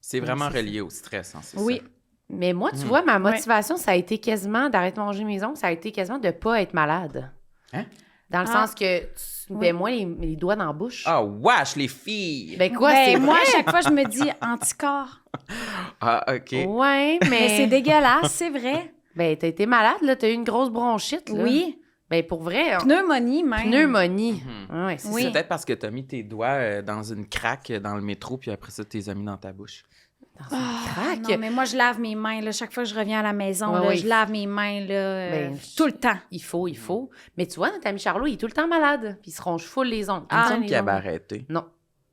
C'est vraiment c'est relié au stress, hein, c'est Oui. ça. Mais moi, tu vois, ma motivation, ça a été quasiment d'arrêter de manger mes ongles, ça a été quasiment de pas être malade. Hein? Dans le Ah. sens que tu me mets moins les doigts dans la bouche. Ah, wesh, les filles! Ben quoi, Ben, c'est moi, vrai? à chaque fois, je me dis anticorps. Ah, OK. Ouais, Mais mais... c'est dégueulasse, c'est vrai. Ben, t'as été malade, là, t'as eu une grosse bronchite, là. Oui. Ben, pour vrai, Pneumonie, même. pneumonie. Mhm. Ouais, c'est Oui. C'est peut-être parce que t'as mis tes doigts dans une craque dans le métro, puis après ça, tu les as mis dans ta bouche. dans une craque. Non, mais moi, je lave mes mains. Là, chaque fois que je reviens à la maison, Ouais, là, oui. je lave mes mains là, Ben, tout le temps. Il faut. Mais tu vois, notre ami Charlot, il est tout le temps malade. Puis il se ronge full les ongles. Il me Ah, semble les qu'il avait ongles. arrêté. Non.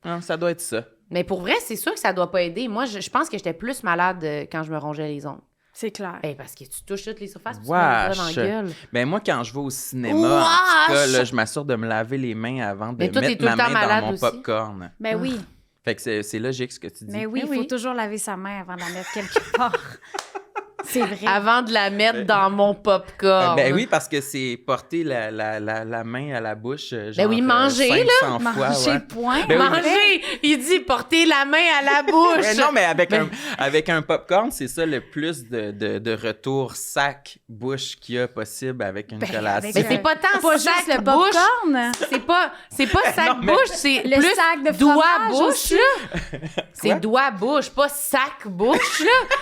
Ah, ça doit être ça. Mais pour vrai, c'est sûr que ça doit pas aider. Moi, je pense que j'étais plus malade quand je me rongeais les ongles. C'est clair. Ben, parce que tu touches toutes les surfaces, puis tu mets les doigts dans la Wesh. gueule. Ben moi, quand je vais au cinéma, en tout cas, Wesh. là, je m'assure de me laver les mains avant de Mais toi, t'es mettre tout le ma temps main dans malade mon aussi. popcorn. Ben oui. Fait que c'est logique ce que tu dis. Mais oui, il oui. faut toujours laver sa main avant de la mettre quelque part. C'est vrai. Avant de la mettre dans mon popcorn. Ben oui, parce que c'est porter la main à la bouche, genre, Ben oui, manger, 500 fois. Manger, ouais. point. Ben oui. Manger! Il dit porter la main à la bouche. Ouais, non, mais Ben- avec un popcorn, c'est ça le plus de retour sac-bouche qu'il y a possible avec une collation. avec Mais c'est pas tant Pas sac juste le bouche. popcorn. C'est pas sac Non, mais- bouche, c'est Le plus sac de doigt fromage bouche aussi. là. C'est doigt bouche, pas sac bouche là.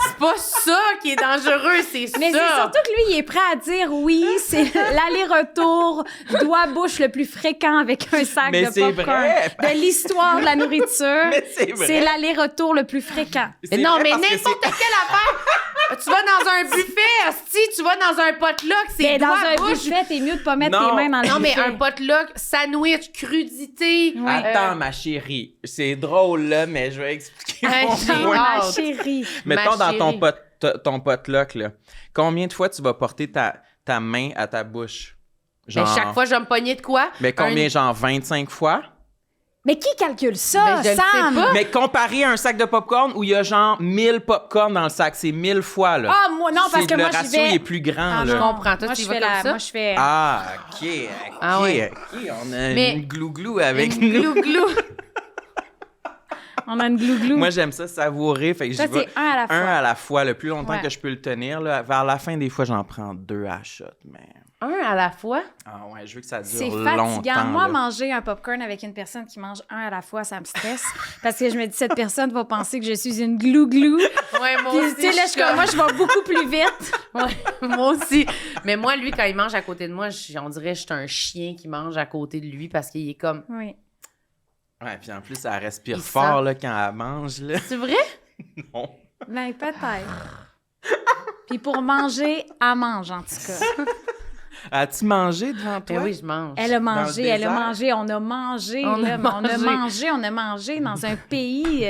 C'est pas ça qui est dangereux, c'est Mais c'est ça. surtout que lui, il est prêt à dire oui, c'est l'aller-retour doigt-bouche le plus fréquent avec un sac Mais de c'est popcorn vrai. de l'histoire de la nourriture. Mais c'est vrai. C'est l'aller-retour le plus fréquent. C'est Non, vrai mais parce que n'importe quelle affaire. Tu vas dans un buffet, hostie, tu vas dans un potluck, c'est Mais dans doigt un bouche. buffet, t'es mieux de pas mettre Non. tes mains dans le Non, mais buffet. un potluck, sandwich, crudité. Oui. Attends, ma chérie, c'est drôle, là, mais je vais expliquer Hey, mon j'ai point. Ma hâte. chérie. Mettons Ma dans ton, chérie. ton potluck, là, combien de fois tu vas porter ta main à ta bouche? Mais chaque fois, je vais me pogner de quoi? Mais combien, Un- genre 25 fois? Mais qui calcule ça, Ben, je le sais Sam? pas. Mais comparé à un sac de popcorn où il y a genre 1000 popcorn dans le sac, c'est 1000 fois, là. Ah, moi, non, parce C'est- que le moi, j'y ratio vais... il est plus grand, Ah, là. je comprends. Toi, Moi, tu y je vas fais comme la... ça? Moi, je fais... Ah, OK, Ah ouais. OK. On a Mais- une glouglou avec Une nous. glou-glou. On a une glouglou. Moi, j'aime ça savourer. Fait que Ça, je vais c'est un à la fois. un à la fois, le plus longtemps Ouais. que je peux le tenir. Là. Vers la fin, des fois, j'en prends 2 à shot. Mais... Un à la fois? Ah ouais, je veux que ça dure C'est longtemps. fatigant. Moi, là. manger un popcorn avec une personne qui mange un à la fois, ça me stresse. Parce que je me dis, cette personne va penser que je suis une glouglou. Ouais, moi Puis, aussi. tu sais, là, je suis comme, moi, je vais beaucoup plus vite. Ouais, moi aussi. Mais moi, lui, quand il mange à côté de moi, on dirait que je suis un chien qui mange à côté de lui parce qu'il est comme... Oui. Ouais, puis en plus, elle respire Il fort sent. là, quand elle mange. Là. C'est vrai? Non. Ben, peut-être. Puis pour manger, elle mange, en tout cas. As-tu mangé devant toi? Ben oui, je mange. Elle a Dans mangé, le elle a désert? mangé, on a mangé, On là, a mais on a mangé dans un pays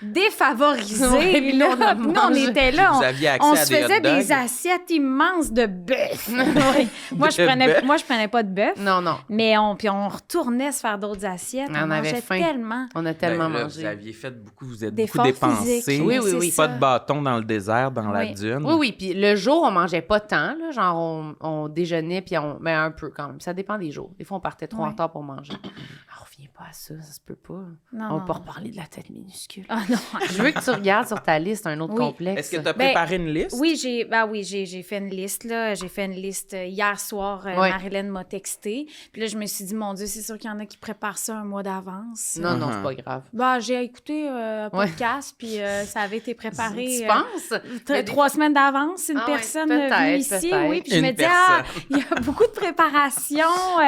défavorisé. Ouais, puis nous, là. on a Puis nous, on mangé. était là, Vous aviez accès on à se des faisait hot dogs? des assiettes immenses de bœuf. moi, je De bœuf. prenais pas de bœuf, Non, non. mais puis on retournait se faire d'autres assiettes. On avait mangeait faim. tellement. On a tellement Ben là, mangé. Vous aviez fait beaucoup, vous êtes D'efforts beaucoup dépensé. physiques. Oui, oui, oui. c'est Pas ça. de bâton dans le désert, dans la Oui. dune. Oui, oui. Puis le jour, on mangeait pas tant. Là, genre, on déjeunait, puis mais un peu quand même. Ça dépend des jours. Des fois, on partait trop en Ouais. retard pour manger. On revient pas à ça se peut pas. Non, On va non. pas reparler de la tête minuscule. Ah non. Je veux que tu regardes sur ta liste un autre Oui. complexe. Est-ce que tu as Ben, préparé une liste? Oui, j'ai fait une liste, là. J'ai fait une liste hier soir. Ouais. Marilyn m'a texté. Puis là, je me suis dit, mon Dieu, c'est sûr qu'il y en a qui préparent ça un mois d'avance. Non, non, Uh-huh. c'est pas grave. Bah, j'ai écouté un podcast, puis ça avait été préparé Tu penses? Mais des 3 semaines d'avance. Une Ah ouais, personne peut-être, venue ici, peut-être. oui. Puis je Une me dis, personne. il y a beaucoup de préparation.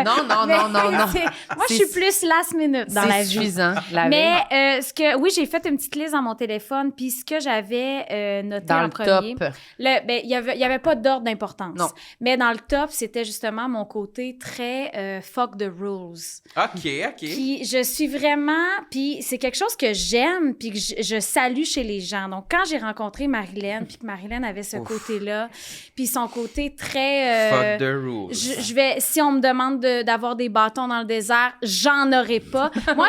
Non, non, mais non, non, non. Moi, je suis plus last minute dans la C'est vie. suffisant. La Mais veille, oui, j'ai fait une petite liste dans mon téléphone, puis ce que j'avais noté dans en le premier. top. Il y avait pas d'ordre d'importance. Non. Mais dans le top, c'était justement mon côté très fuck the rules. OK, OK. Puis je suis vraiment... Puis c'est quelque chose que j'aime, puis que je salue chez les gens. Donc, quand j'ai rencontré Marilyn, puis que Marilyn avait ce Ouf. côté-là, puis son côté très... Fuck the rules. Je vais, si on me demande d'avoir des bâtons dans le désert, j'en aurai pas. moi,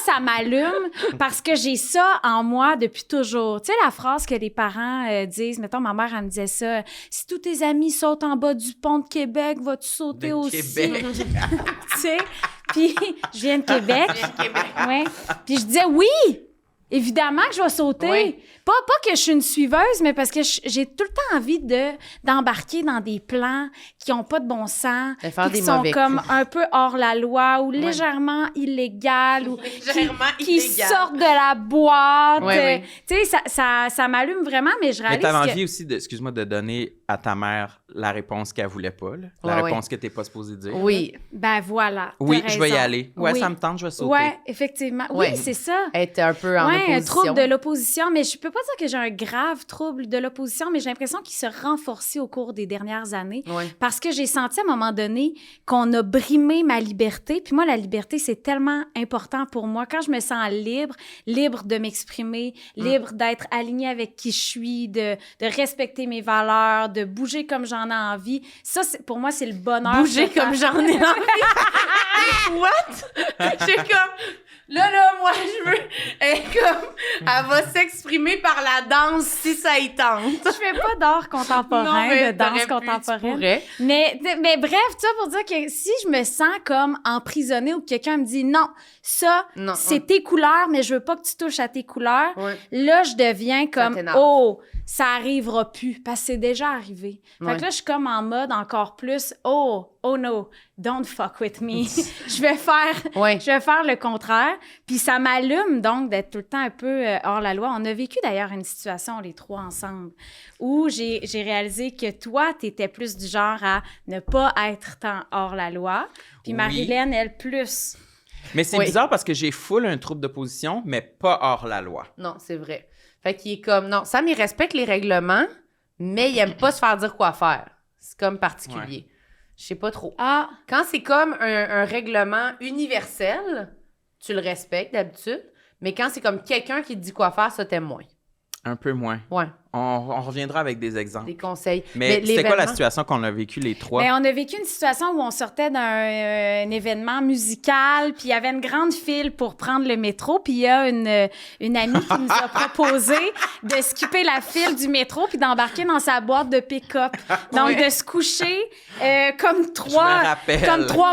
ça m'allume parce que j'ai ça en moi depuis toujours. Tu sais, la phrase que les parents disent, mettons, ma mère, elle me disait ça, si tous tes amis sautent en bas du pont de Québec, vas-tu sauter De aussi? Québec. Tu sais, puis je viens de Québec. Ouais. Puis je disais oui! Évidemment que je vais sauter. Oui. Pas que je suis une suiveuse, mais parce que j'ai tout le temps envie d'embarquer dans des plans qui n'ont pas de bon sens, De faire puis qui des sont mauvais comme coups. un peu hors la loi ou légèrement illégales ou Légèrement qui illégal. sortent de la boîte. Oui, oui. Tu sais, ça m'allume vraiment, mais je Mais réalise t'avais que... envie aussi, excuse-moi, de donner à ta mère la réponse qu'elle voulait pas, là. La Ouais, réponse que t'es pas supposée dire. Oui. Ben voilà. Oui, t'as je vais y raison. aller. Ouais, Oui. ça me tente, je vais sauter. Ouais, effectivement. Ouais. Oui, c'est ça. Être un peu en Oui, opposition. un trouble de l'opposition, mais je peux pas dire que j'ai un grave trouble de l'opposition, mais j'ai l'impression qu'il se renforcé au cours des dernières années Ouais. parce que j'ai senti à un moment donné qu'on a brimé ma liberté. Puis moi, la liberté, c'est tellement important pour moi. Quand je me sens libre de m'exprimer, libre d'être alignée avec qui je suis, de respecter mes valeurs, de bouger comme j'en ai envie, ça, pour moi, c'est le bonheur. Bouger comme j'en ai envie. What? J'ai comme... Là, moi, je veux... Elle est comme... Elle va s'exprimer par la danse si ça y tente. Je fais pas d'art contemporain, de danse contemporaine. Mais bref, tu vois, pour dire que si je me sens comme emprisonnée ou que quelqu'un me dit non, ça, Non, c'est tes couleurs, mais je veux pas que tu touches à tes couleurs, Ouais. là, je deviens comme t'énerve. oh, ça arrivera plus, parce que c'est déjà arrivé. Fait Ouais. que là, je suis comme en mode encore plus oh no, don't fuck with me. je vais faire le contraire. Puis ça m'allume donc d'être tout le temps un peu hors la loi. On a vécu d'ailleurs une situation, les trois ensemble, où j'ai réalisé que toi, t'étais plus du genre à ne pas être tant hors la loi. Puis Oui. Marilyn, elle, plus. Mais c'est Oui. bizarre parce que j'ai full un trouble d'opposition, mais pas hors la loi. Non, c'est vrai. Fait qu'il est comme... Non, Sam, il respecte les règlements, mais il aime pas se faire dire quoi faire. C'est comme particulier. Je sais pas trop. Ah, Quand c'est comme un règlement universel, tu le respectes d'habitude, mais quand c'est comme quelqu'un qui te dit quoi faire, ça t'aime moins. Un peu moins. Ouais. On reviendra avec des exemples. Des conseils. Mais c'était quoi la l'événement- situation qu'on a vécue les trois? Ben, on a vécu une situation où on sortait d'un un événement musical, puis il y avait une grande file pour prendre le métro, puis il y a une amie qui nous a proposé de skipper la file du métro puis d'embarquer dans sa boîte de pick-up. Donc, Ouais. de se coucher comme Je me trois rappelle.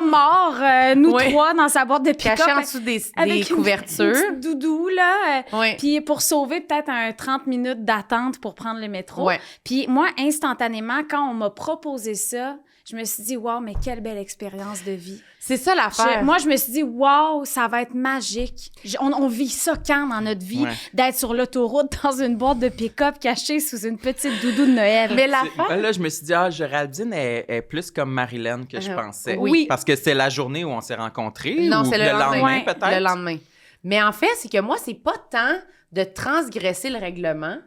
morts, nous Ouais. trois, dans sa boîte de pick-up. Caché en dessous des avec une couvertures. petite doudou, là. Ouais. Puis pour sauver peut-être un 30 minutes d'attente pour prendre le métro. Ouais. Puis moi, instantanément, quand on m'a proposé ça, je me suis dit, wow, mais quelle belle expérience de vie. C'est ça l'affaire. Moi, je me suis dit, wow, ça va être magique. On vit ça quand dans notre vie, Ouais. d'être sur l'autoroute dans une boîte de pick-up cachée sous une petite doudou de Noël. Mais l'affaire... Là, je me suis dit, Géraldine est plus comme Marilyn que je pensais. oui. Parce que c'est la journée où on s'est rencontrés Non, ou c'est le lendemain. Ouais, peut-être? Le lendemain. Mais en fait, c'est que moi, c'est pas tant de transgresser le règlement,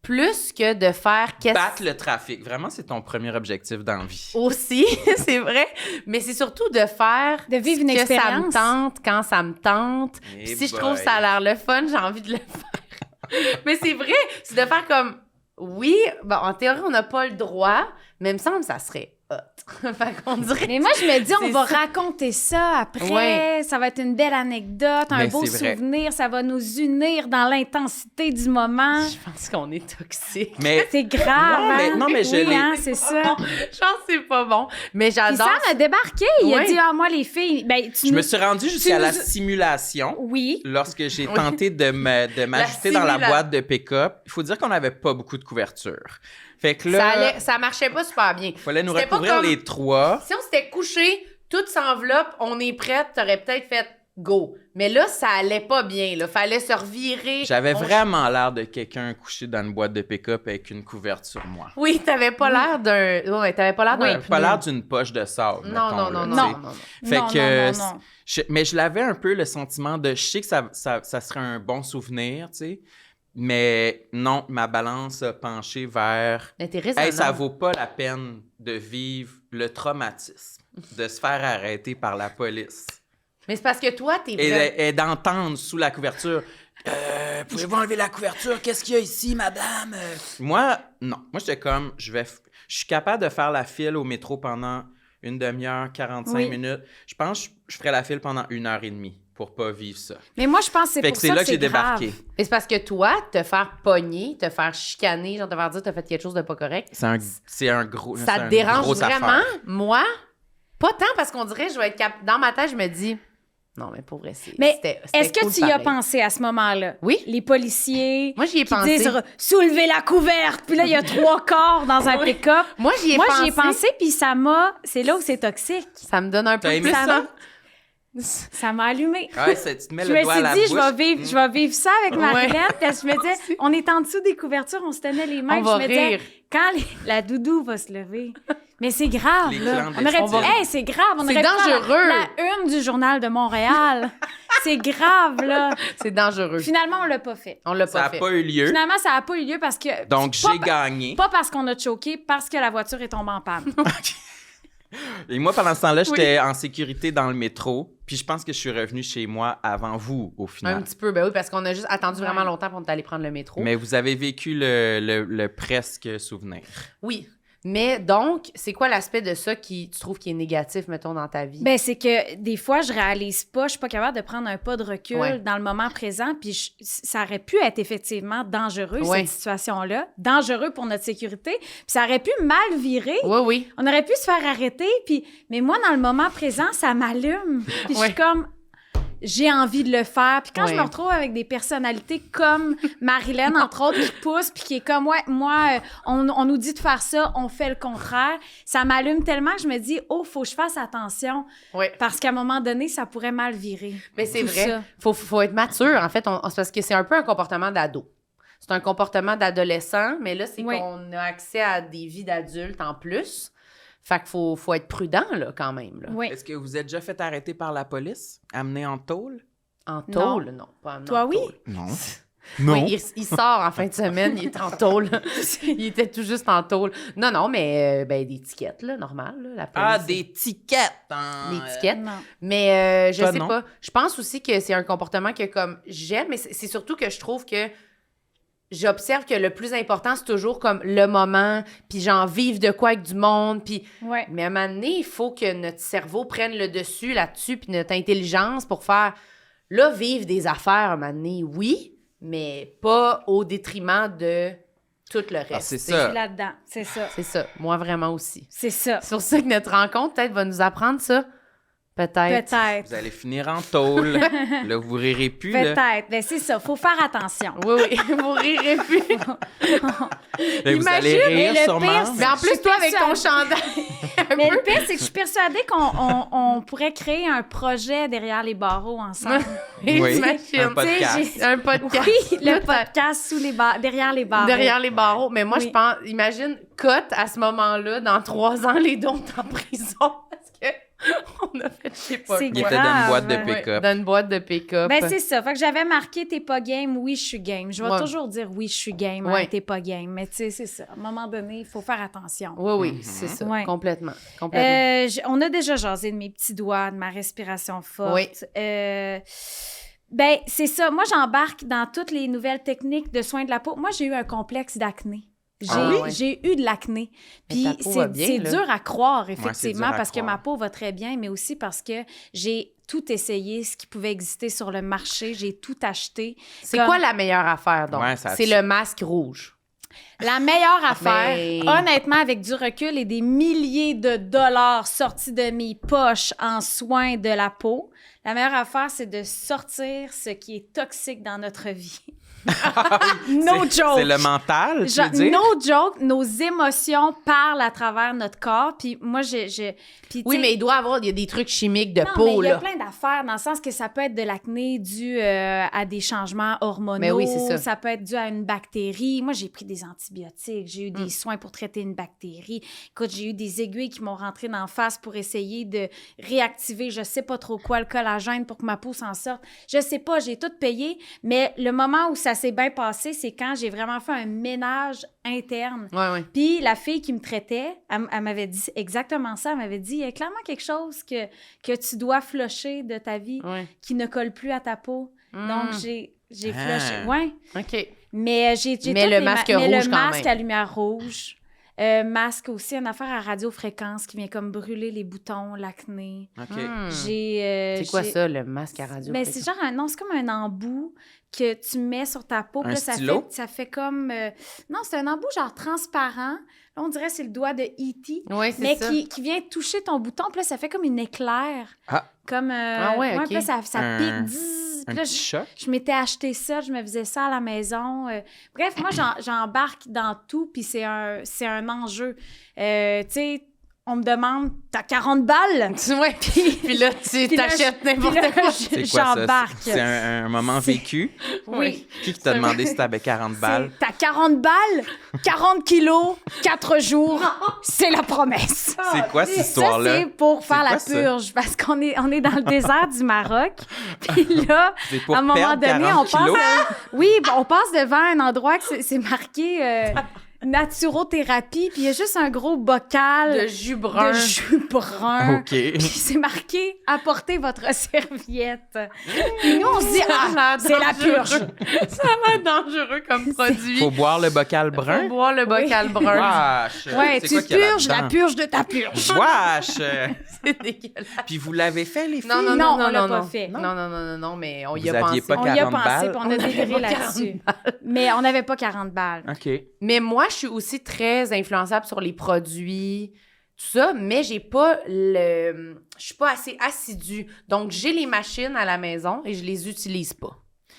plus que de faire Battre le trafic. Vraiment, c'est ton premier objectif dans la vie. aussi, c'est vrai, mais c'est surtout de faire De vivre ce une que ça me expérience. tente quand ça me tente. Eh Puis si je boy. trouve ça a l'air le fun, j'ai envie de le faire. Mais c'est vrai, c'est de faire comme oui, bon, en théorie, on n'a pas le droit, mais il me semble que ça serait hot. Fait qu'on dirait. Mais moi, je me dis, on C'est va ça. raconter ça après. Ouais. Ça va être une belle anecdote, un Mais beau c'est vrai. souvenir. Ça va nous unir dans l'intensité du moment. Je pense qu'on est toxique. Mais C'est grave, Non, mais- hein? non, mais je oui, l'ai- hein, c'est ça. Je pense que c'est pas bon. Mais Puis j'adore. Sam a débarqué. Il a Ouais. dit, moi, les filles, ben, tu je nous... me suis rendue jusqu'à nous- la simulation. Oui. Lorsque j'ai Oui. tenté de m'ajouter dans la simula- boîte de pick-up, il faut dire qu'on n'avait pas beaucoup de couverture. Fait que Ça, là, ça marchait pas super bien. il fallait nous C'était pas recouvrir comme- les trois. Si on s'était couché, toute s'enveloppe, on est prête, t'aurais peut-être fait go. Mais là, ça allait pas bien. Là. Fallait se revirer. J'avais On- vraiment l'air de quelqu'un couché dans une boîte de pick-up avec une couverte sur moi. Oui, t'avais pas l'air d'un. Ouais, t'avais pas l'air d'un. J'avais pas l'air d'une poche de sable. Non, mettons, non, là, non, tu non, sais. non, non. Fait Non, que, non. mais je l'avais un peu le sentiment de, je sais que ça serait un bon souvenir, tu sais, mais non, ma balance a penché vers, Mais t'es hey, raisonnable. ça vaut pas la peine de vivre le traumatisme, de se faire arrêter par la police Mais c'est parce que toi, t'es et, vrai. et d'entendre sous la couverture. Pouvez-vous enlever la couverture? Qu'est-ce qu'il y a ici, madame? Moi, non. Moi, j'étais comme, je suis capable de faire la file au métro pendant une demi-heure, 45 Oui. minutes. Je pense que je ferais la file pendant 1h30 pour pas vivre ça. Mais moi, je pense que c'est Fait pour que c'est ça là que que j'ai c'est grave. débarqué. Mais c'est parce que toi, te faire pogner, te faire chicaner, genre te faire dire que t'as fait quelque chose de pas correct, C'est un gros. c'est ça te une dérange grosse vraiment? affaire. Moi, pas tant parce qu'on dirait, je vais être dans ma tête, je me dis, non, mais pour vrai, Mais c'était est-ce que cool tu y as pareil. pensé à ce moment-là? Oui. Les policiers Moi, j'y ai qui pensé. disent « Soulevez la couverte! » Puis là, il y a 3 corps dans un Oui. pick-up. Moi, j'y ai Moi, pensé. j'y ai pensé, puis ça m'a... C'est là où c'est toxique. Ça me donne un peu T'as aimé plus ça? ça? Ça m'a allumé. Ouais, tu te mets Je le me doigt à la suis dit, bouche. je vais vivre ça avec Ouais. Marilyn. Parce que je me disais, on est en dessous des couvertures, on se tenait les mains. On puis va je me disais, rire. quand la doudou va se lever. Mais c'est grave, Les là. clandestins. On aurait On va- dit, hey, c'est grave. On C'est aurait pu faire dangereux. la une du Journal de Montréal. C'est grave, là. C'est dangereux. Finalement, on l'a pas fait. On l'a Ça pas n'a fait. pas eu lieu. Finalement, ça n'a pas eu lieu parce que. Donc, pas j'ai gagné. Pas parce qu'on a choqué, parce que la voiture est tombée en panne. Et moi, pendant ce temps-là, j'étais en sécurité dans le métro. Puis je pense que je suis revenu chez moi avant vous, au Un final. petit peu, ben oui, parce qu'on a juste attendu vraiment Ouais. longtemps pour aller prendre le métro. Mais vous avez vécu le presque souvenir. Oui. Mais donc, c'est quoi l'aspect de ça qui tu trouves qui est négatif, mettons, dans ta vie? Ben, c'est que des fois, je réalise pas, je suis pas capable de prendre un pas de recul Ouais. dans le moment présent, puis ça aurait pu être effectivement dangereux, Ouais. cette situation-là, dangereux pour notre sécurité, puis ça aurait pu mal virer. Oui, oui. On aurait pu se faire arrêter, puis mais moi, dans le moment présent, ça m'allume. Puis je Ouais. suis comme, j'ai envie de le faire. Puis quand je Ouais. me retrouve avec des personnalités comme Marilyn, entre autres, qui pousse, puis qui est comme, ouais, moi, on nous dit de faire ça, on fait le contraire. Ça m'allume tellement que je me dis, oh, faut que je fasse attention, Oui. parce qu'à un moment donné, ça pourrait mal virer. Mais c'est Tout vrai. ça. Faut être mature. En fait, c'est parce que c'est un peu un comportement d'ado. C'est un comportement d'adolescent, mais là, c'est Oui. qu'on a accès à des vies d'adultes en plus. Fait qu'il faut être prudent, là, quand même. Là. Oui. Est-ce que vous êtes déjà fait arrêter par la police? Amené en tôle? En tôle, non. Pas en Toi, oui? tôle. Non. Oui, il sort en fin de semaine, il est en tôle. Il était tout juste en tôle. Non, non, mais ben, des tickets, là, normal. Là, la police. Ah, des tickets! hein. Des tickets. Non. Mais je Toi, sais non? pas. Je pense aussi que c'est un comportement que comme j'aime, mais c'est surtout que je trouve que j'observe que le plus important, c'est toujours comme le moment, puis genre vivre de quoi avec du monde, puis... Ouais. Mais à un moment donné, il faut que notre cerveau prenne le dessus là-dessus, puis notre intelligence pour faire... Là, vivre des affaires, à un moment donné, oui, mais pas au détriment de tout le reste. c'est Je ça. suis là-dedans. C'est ça. C'est ça. Moi, vraiment aussi. C'est ça. C'est pour ça que notre rencontre, peut-être, va nous apprendre ça. Peut-être. Peut-être. Vous allez finir en tôle. Là, vous rirez plus. Là. Peut-être. Ben, c'est ça. Faut faire attention. Oui, oui. Vous rirez plus. Là, vous allez Imagine, rire mais le sûrement. pire, Mais en Je plus, suis toi, avec ton persuadée. chandail. Mais le pire, c'est que je suis persuadée qu'on pourrait créer un projet derrière les barreaux ensemble. Oui, Imagine. un podcast. Tu sais, Un podcast. Oui, le podcast derrière les barreaux. Derrière les barreaux. Mais moi, Oui. je pense, imagine, cut à ce moment-là, dans 3 ans, les dons en prison. Parce que on a fait, je sais pas. C'est Il quoi. était dans une boîte de grave. pick-up. Dans une boîte de pick-up. Ben, c'est ça. Fait que j'avais marqué t'es pas game, oui, je suis game. Je vais Ouais. toujours dire oui, je suis game, Ouais. t'es pas game. Mais tu sais, c'est ça. À un moment donné, il faut faire attention. Oui, oui, c'est ça. Ouais. Complètement. On a déjà jasé de mes petits doigts, de ma respiration forte. Oui. Ben, c'est ça. Moi, j'embarque dans toutes les nouvelles techniques de soins de la peau. Moi, j'ai eu un complexe d'acné. J'ai eu de l'acné. Mais Puis ta peau va bien, c'est là. dur à croire, c'est effectivement, dur à parce que croire. ma peau va très bien, mais aussi parce que j'ai tout essayé, ce qui pouvait exister sur le marché. J'ai tout acheté. C'est Comme- quoi la meilleure affaire, donc? Ouais, ça a- C'est le masque rouge. La meilleure affaire, Ben- honnêtement, avec du recul et des milliers de dollars sortis de mes poches en soins de la peau, la meilleure affaire, c'est de sortir ce qui est toxique dans notre vie. No joke. C'est le mental, tu Genre, veux dire? no joke, nos émotions parlent à travers notre corps. Puis moi, puis, Oui, tu sais, mais il y a des trucs chimiques de non, mais peau, il y a là. plein d'affaires dans le sens que ça peut être de l'acné dû à des changements hormonaux. Mais oui, c'est ça. Ça peut être dû à une bactérie. Moi, j'ai pris des antibiotiques. J'ai eu Mm. des soins pour traiter une bactérie. Écoute, j'ai eu des aiguilles qui m'ont rentré dans la face pour essayer de réactiver je sais pas trop quoi, le collagène pour que ma peau s'en sorte. Je sais pas, j'ai tout payé. Mais le moment où ça s'est bien passé, c'est quand j'ai vraiment fait un ménage interne. Ouais, ouais. Puis la fille qui me traitait, elle m'avait dit exactement ça. Elle m'avait dit, il y a clairement quelque chose que tu dois flusher de ta vie Ouais. qui ne colle plus à ta peau. Mm. Donc, j'ai Ah. flushé. Ouais. OK. Mais j'ai Mais toutes le les masque mais rouge le quand masque même. à lumière rouge. Masque aussi, une affaire à radiofréquence qui vient comme brûler les boutons, l'acné. OK. Hmm. C'est C'est quoi ça, le masque à radio? Mais c'est genre c'est comme un embout que tu mets sur ta peau. Un Puis là, stylo? ça fait comme... non, c'est un embout genre transparent. Là, on dirait que c'est le doigt de E.T. Oui, c'est Mais ça. qui vient toucher ton bouton. Puis là, ça fait comme une éclair. Ah. Comme... Ah ouais, OK. Puis là, ça Un- pique. Zzz. Un Puis là, petit choc? je m'étais acheté ça, je me faisais ça à la maison. Bref, moi, j'embarque dans tout, puis c'est un enjeu. Tu sais, on me demande, t'as 40 balles? Ouais. Puis là, tu Puis là, t'achètes puis n'importe là, quoi. C'est quoi ça? j'embarque. C'est un moment vécu? Oui. Qui t'a demandé si t'avais 40 balles? T'as 40 balles, 40 kilos, 4 jours, c'est la promesse. C'est quoi cette histoire-là? Ça, c'est pour faire C'est la quoi ça? purge, parce qu'on est dans le désert du Maroc. Puis là, C'est pour à un moment perdre donné, 40 kilos? Oui, on passe devant un endroit que c'est marqué naturothérapie, puis il y a juste un gros bocal De jus brun. de jus brun. OK. Puis c'est marqué « Apportez votre serviette ». Puis nous, on se dit « Ah, c'est la purge Ça a l'air dangereux comme produit. Faut boire le bocal Faut brun? boire le bocal brun. Wesh! ». Ouais, C'est tu quoi qu'il y a purges la là-dedans? purge de ta purge. Wesh! C'est dégueulasse. Puis vous l'avez fait, les filles? Non, non, Non, non, on l'a non, pas non. fait. Non, mais on y Vous a aviez pensé. pas On y a 40 pensé, balles? puis on a déliré pas là-dessus. Mais on n'avait pas 40 balles. OK. Mais moi, je suis aussi très influençable sur les produits, tout ça, mais j'ai pas je suis pas assez assidue. Donc, j'ai les machines à la maison et je les utilise pas.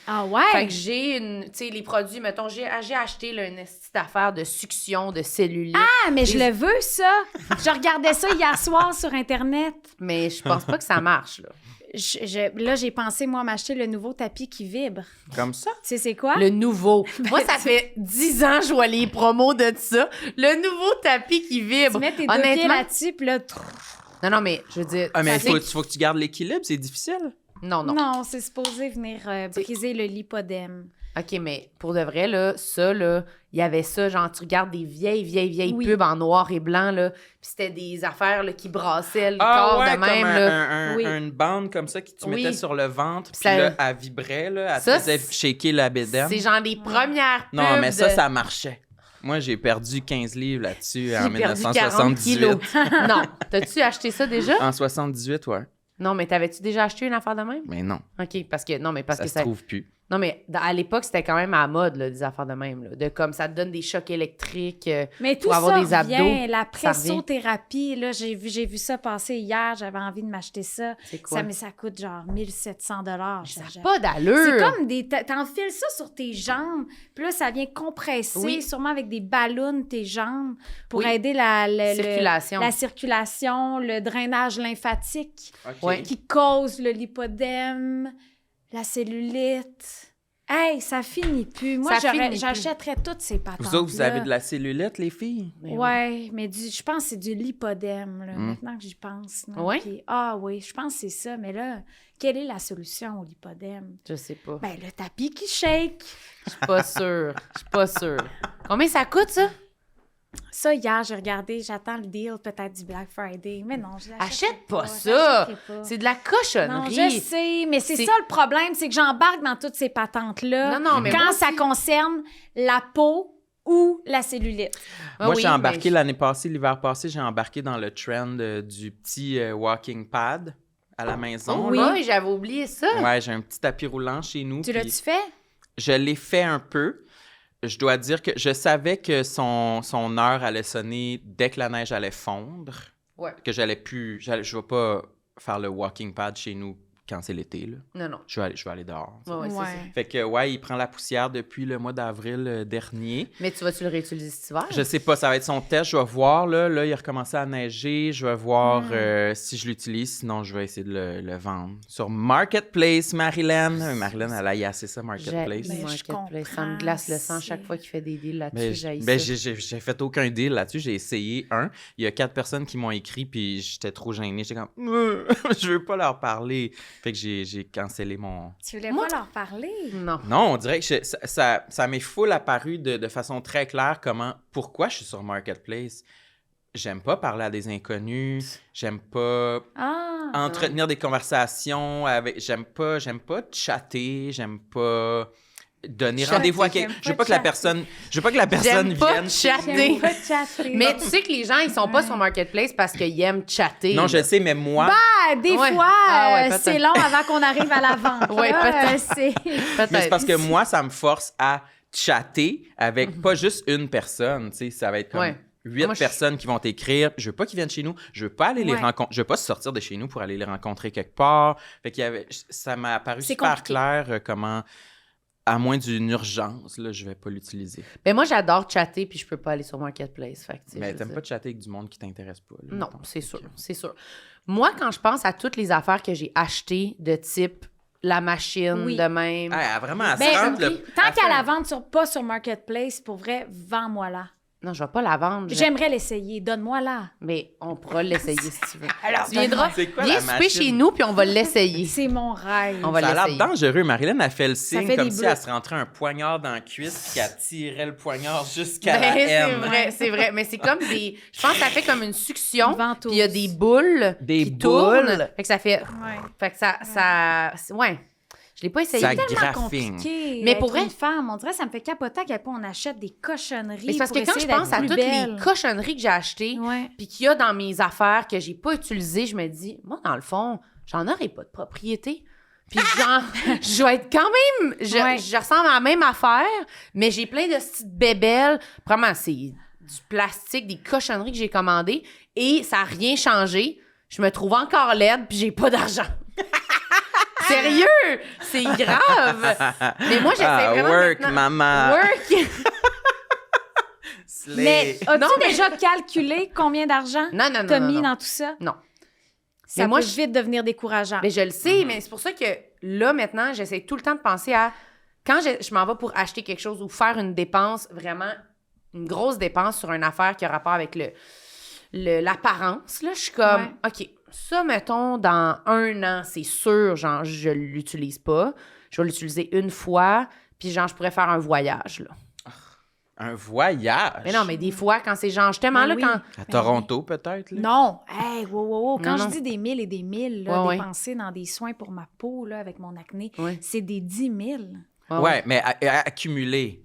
Ah ouais? Fait que j'ai tu sais, les produits, mettons, j'ai acheté là, une petite affaire de succion, de cellulite. Ah, mais je le veux, ça. Je regardais ça hier soir sur Internet. Mais je pense pas que ça marche, là. Là, j'ai pensé, moi, m'acheter le nouveau tapis qui vibre. Comme ça? Tu sais, c'est quoi? Le nouveau. Moi, ça fait 10 ans que je vois les promos de ça. Le nouveau tapis qui vibre. Tu mets tes deux pieds Honnêtement. là-dessus, puis là... Non, mais je veux dire. Ah, mais ça faut fait- que tu gardes l'équilibre, c'est difficile. Non, non. Non, c'est supposé venir briser le lipodème. OK, mais pour de vrai, là, ça, là, il y avait ça, genre, tu regardes des vieilles Oui. pubs en noir et blanc, là, puis c'était des affaires, là, qui brassaient le Ah corps ouais, de même, comme là. Oui. une bande comme ça que tu Oui. mettais sur le ventre, puis Ça- là, elle vibrait, là, elle Ça, te faisait c'est- shaker la bédaine. C'est genre des premières pubs Non, mais ça, de- ça marchait. Moi, j'ai perdu 15 livres là-dessus en J'ai perdu 40 1978. kilos. Non. T'as-tu acheté ça déjà? En 78, ouais. Non, mais t'avais-tu déjà acheté une affaire de même? Mais non, OK, parce que... Non, mais parce ça que se ça... trouve plus. Non, mais à l'époque, c'était quand même à la mode, là, des affaires de même, là. De comme, ça te donne des chocs électriques. Mais tout Pour avoir ça des abdos, revient, la ça revient. pressothérapie, là, j'ai vu ça passer hier, j'avais envie de m'acheter ça. C'est quoi? Mais ça coûte genre 1700 $. Ça n'a pas d'allure. C'est comme des... T'enfiles ça sur tes jambes, puis là, ça vient compresser, Oui. sûrement avec des ballons, tes jambes, pour Oui. aider Circulation. la circulation, le drainage lymphatique OK. Ouais. qui cause le lipodème, la cellulite. Hey, ça finit plus. Moi, Ça finit plus. j'achèterais toutes ces patentes. Vous autres, vous avez de la cellulite, les filles? Mais oui. Ouais, mais je pense que c'est du lipodème, là, maintenant que j'y pense. là. Ouais? Puis, ah oui, je pense que c'est ça. Mais là, quelle est la solution au lipodème? Je sais pas. Ben, le tapis qui shake. Je suis pas sûre. Je suis pas sûre. Combien ça coûte, ça? Ça, hier, j'ai regardé, j'attends le deal peut-être du Black Friday. Mais non, je l'achèterai Achète pas ça! C'est de la Non, cochonnerie. je sais, mais c'est C'est- ça le problème, c'est que j'embarque dans toutes ces patentes-là Non, non, mais quand moi ça aussi. concerne la peau ou la cellulite. Ah Moi, oui, j'ai embarqué mais- l'année passée, l'hiver passé, j'ai embarqué dans le trend du petit walking pad à la maison. Oh, Oui. oui, j'avais oublié ça. Ouais, j'ai un petit tapis roulant chez nous. Tu puis l'as-tu fait? Je l'ai fait un peu. Je dois dire que je savais que son heure allait sonner dès que la neige allait fondre. Ouais. Que je vais pas faire le walking pad chez nous quand c'est l'été, là. Non, non. Je vais aller dehors. Ouais, ouais, c'est ça. Fait que, ouais, il prend la poussière depuis le mois d'avril dernier. Mais tu vas-tu le réutiliser cet hiver? Je sais pas, ça va être son test. Je vais voir, là. Là, il a recommencé à neiger. Je vais voir si je l'utilise. Sinon, je vais essayer de le vendre. Sur Marketplace, Marilyn. Marilyn, elle a assez ça, Marketplace. Ben, je Marketplace. Ça me comprends, glace le sang c'est- chaque fois qu'il fait des deals là-dessus. Ben, j'haïs ben, ça. j'ai fait aucun deal là-dessus. J'ai essayé un. Il y a 4 personnes qui m'ont écrit, puis j'étais trop gêné. J'étais comme, je veux pas leur parler. Fait que j'ai cancellé mon. Tu voulais Moi- pas leur parler? Non. Non, on dirait que ça m'est full apparu de façon très claire pourquoi je suis sur Marketplace. J'aime pas parler à des inconnus. J'aime pas Ah! entretenir des conversations avec. J'aime pas chatter. J'aime pas donner Chatter, rendez-vous à j'aime quelqu'un. pas Je veux pas que la chatter. personne. Je veux pas que la personne J'aime pas vienne. chatter. J'aime pas chatter. Mais tu sais que les gens, ils sont pas sur Marketplace parce qu'ils aiment chatter. Non, je là. sais, mais moi. Ah, des Ouais. fois, Ah ouais, peut-être. c'est long avant qu'on arrive à la vente. Ouais, là. peut-être. Mais c'est Peut-être. parce que moi, ça me force à chatter avec pas juste une personne. Tu sais, ça va être comme Ouais. 8 Moi, je- personnes qui vont t'écrire. Je veux pas qu'ils viennent chez nous. Je veux pas aller les Ouais. rencontrer. Je veux pas sortir de chez nous pour aller les rencontrer quelque part. Fait qu'il y avait. Ça m'a apparu C'est super compliqué. clair comment. À moins d'une urgence, là, je vais pas l'utiliser. Mais moi, j'adore chatter puis je peux pas aller sur Marketplace. Fait que, tu sais, Mais je t'aimes veux pas dire- chatter avec du monde qui t'intéresse pas. là, Non, mettons. c'est sûr, c'est sûr. Moi, quand je pense à toutes les affaires que j'ai achetées de type la machine Oui. de même. Ah, elle a vraiment à Ben, se rendre, le- tant elle qu'à fait la un- vendre pas sur Marketplace, pour vrai, vends-moi-la. Non, je vais pas la vendre. J'aimerais l'essayer. Donne-moi-la. Mais on pourra l'essayer si tu veux. Alors, Tu viendras, C'est quoi viens la souper machine? chez nous puis on va l'essayer. C'est mon rêve. On va Ça a l'air l'essayer. dangereux. Marilyn a fait le signe fait comme des si bleus. elle se rentrait un poignard dans la cuisse puis elle tirait le poignard jusqu'à Ben, la c'est haine. vrai, c'est vrai. Mais c'est comme des. Je pense que ça fait comme une succion. Une ventouse. Puis il y a des boules. Des qui boules. tournent. Fait que ça fait. Ouais. Fait que ça. Ouais. Je l'ai pas essayé. Ça Tellement graphine. compliqué. Mais être pour vrai- une femme, on dirait que ça me fait capoter à quel point on achète des cochonneries. Mais c'est parce pour que quand je essayer pense d'être à plus toutes belle. les cochonneries que j'ai achetées, Ouais. puis qu'il y a dans mes affaires que j'ai pas utilisées, je me dis, moi, dans le fond, j'en aurais pas de propriété. Puis genre, je vais être quand même... Ouais. Je ressemble à la même affaire, mais j'ai plein de petites bébelles. Vraiment, c'est du plastique, des cochonneries que j'ai commandées, et ça a rien changé. Je me trouve encore laide, puis j'ai pas d'argent. Sérieux! C'est grave! Mais moi, j'essaie Ah, vraiment work, maintenant- maman. Work! Slay. Mais as-tu Non, mais- déjà calculé combien d'argent Non, non, non, t'as non, mis non. dans tout ça? Non. Ça Mais moi, peut vite devenir décourageant. Mais je le sais, mais c'est pour ça que là, maintenant, j'essaie tout le temps de penser à... Quand je m'en vais pour acheter quelque chose ou faire une dépense, vraiment une grosse dépense sur une affaire qui a rapport avec l'apparence, là, je suis comme, Ouais. OK, ça, mettons, dans 1 an, c'est sûr, genre, je l'utilise pas. Je vais l'utiliser une fois, puis genre, je pourrais faire un voyage, là. Un voyage? Mais non, mais des fois, quand c'est genre, justement, Ben là, oui. quand... À Toronto, peut-être? Là? Non, hey, wow. Quand Non, je non. dis des 1000 et des 1000 là, Ouais, dépensés dans des soins pour ma peau là, avec mon acné, Ouais. c'est des 10 000. Ouais, mais accumulé.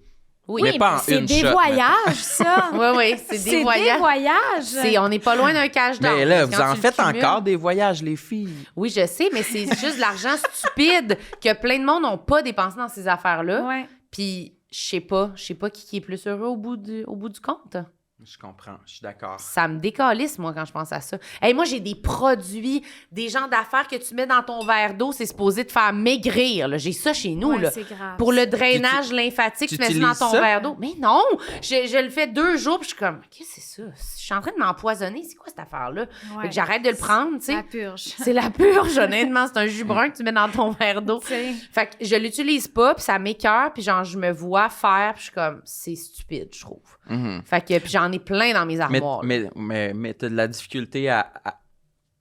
Oui, mais pas en c'est une des shot, voyages, ça. Oui, c'est des voyages. On n'est pas loin d'un cash d'or. Mais là, Parce vous que en quand tu faites le cumules- encore des voyages, les filles. Oui, je sais, mais c'est juste de l'argent stupide que plein de monde n'ont pas dépensé dans ces affaires-là. Ouais. Puis, je sais pas qui est plus heureux au bout du compte. Je comprends, je suis d'accord. Ça me décalisse, moi, quand je pense à ça. Hey, moi, j'ai des produits, des genres d'affaires que tu mets dans ton verre d'eau, c'est supposé te faire maigrir. Là. J'ai ça chez nous. Ouais, Là. c'est grave. Pour le drainage lymphatique, tu tu mets ça dans utilises ton ça? verre d'eau. Mais non! Je le fais 2 jours, puis je suis comme, qu'est-ce que c'est ça? Je suis en train de m'empoisonner. C'est quoi cette affaire-là? Ouais. Fait que j'arrête de le prendre, tu sais. La purge. C'est la purge, honnêtement. C'est un jus brun que tu mets dans ton verre d'eau. Tu sais. Fait que je l'utilise pas, puis ça m'écoeure, puis genre, je me vois faire, puis je suis comme, c'est stupide, je trouve. Mhm. Fait que, puis j'en ai plein dans mes armoires. là. Mais t'as de la difficulté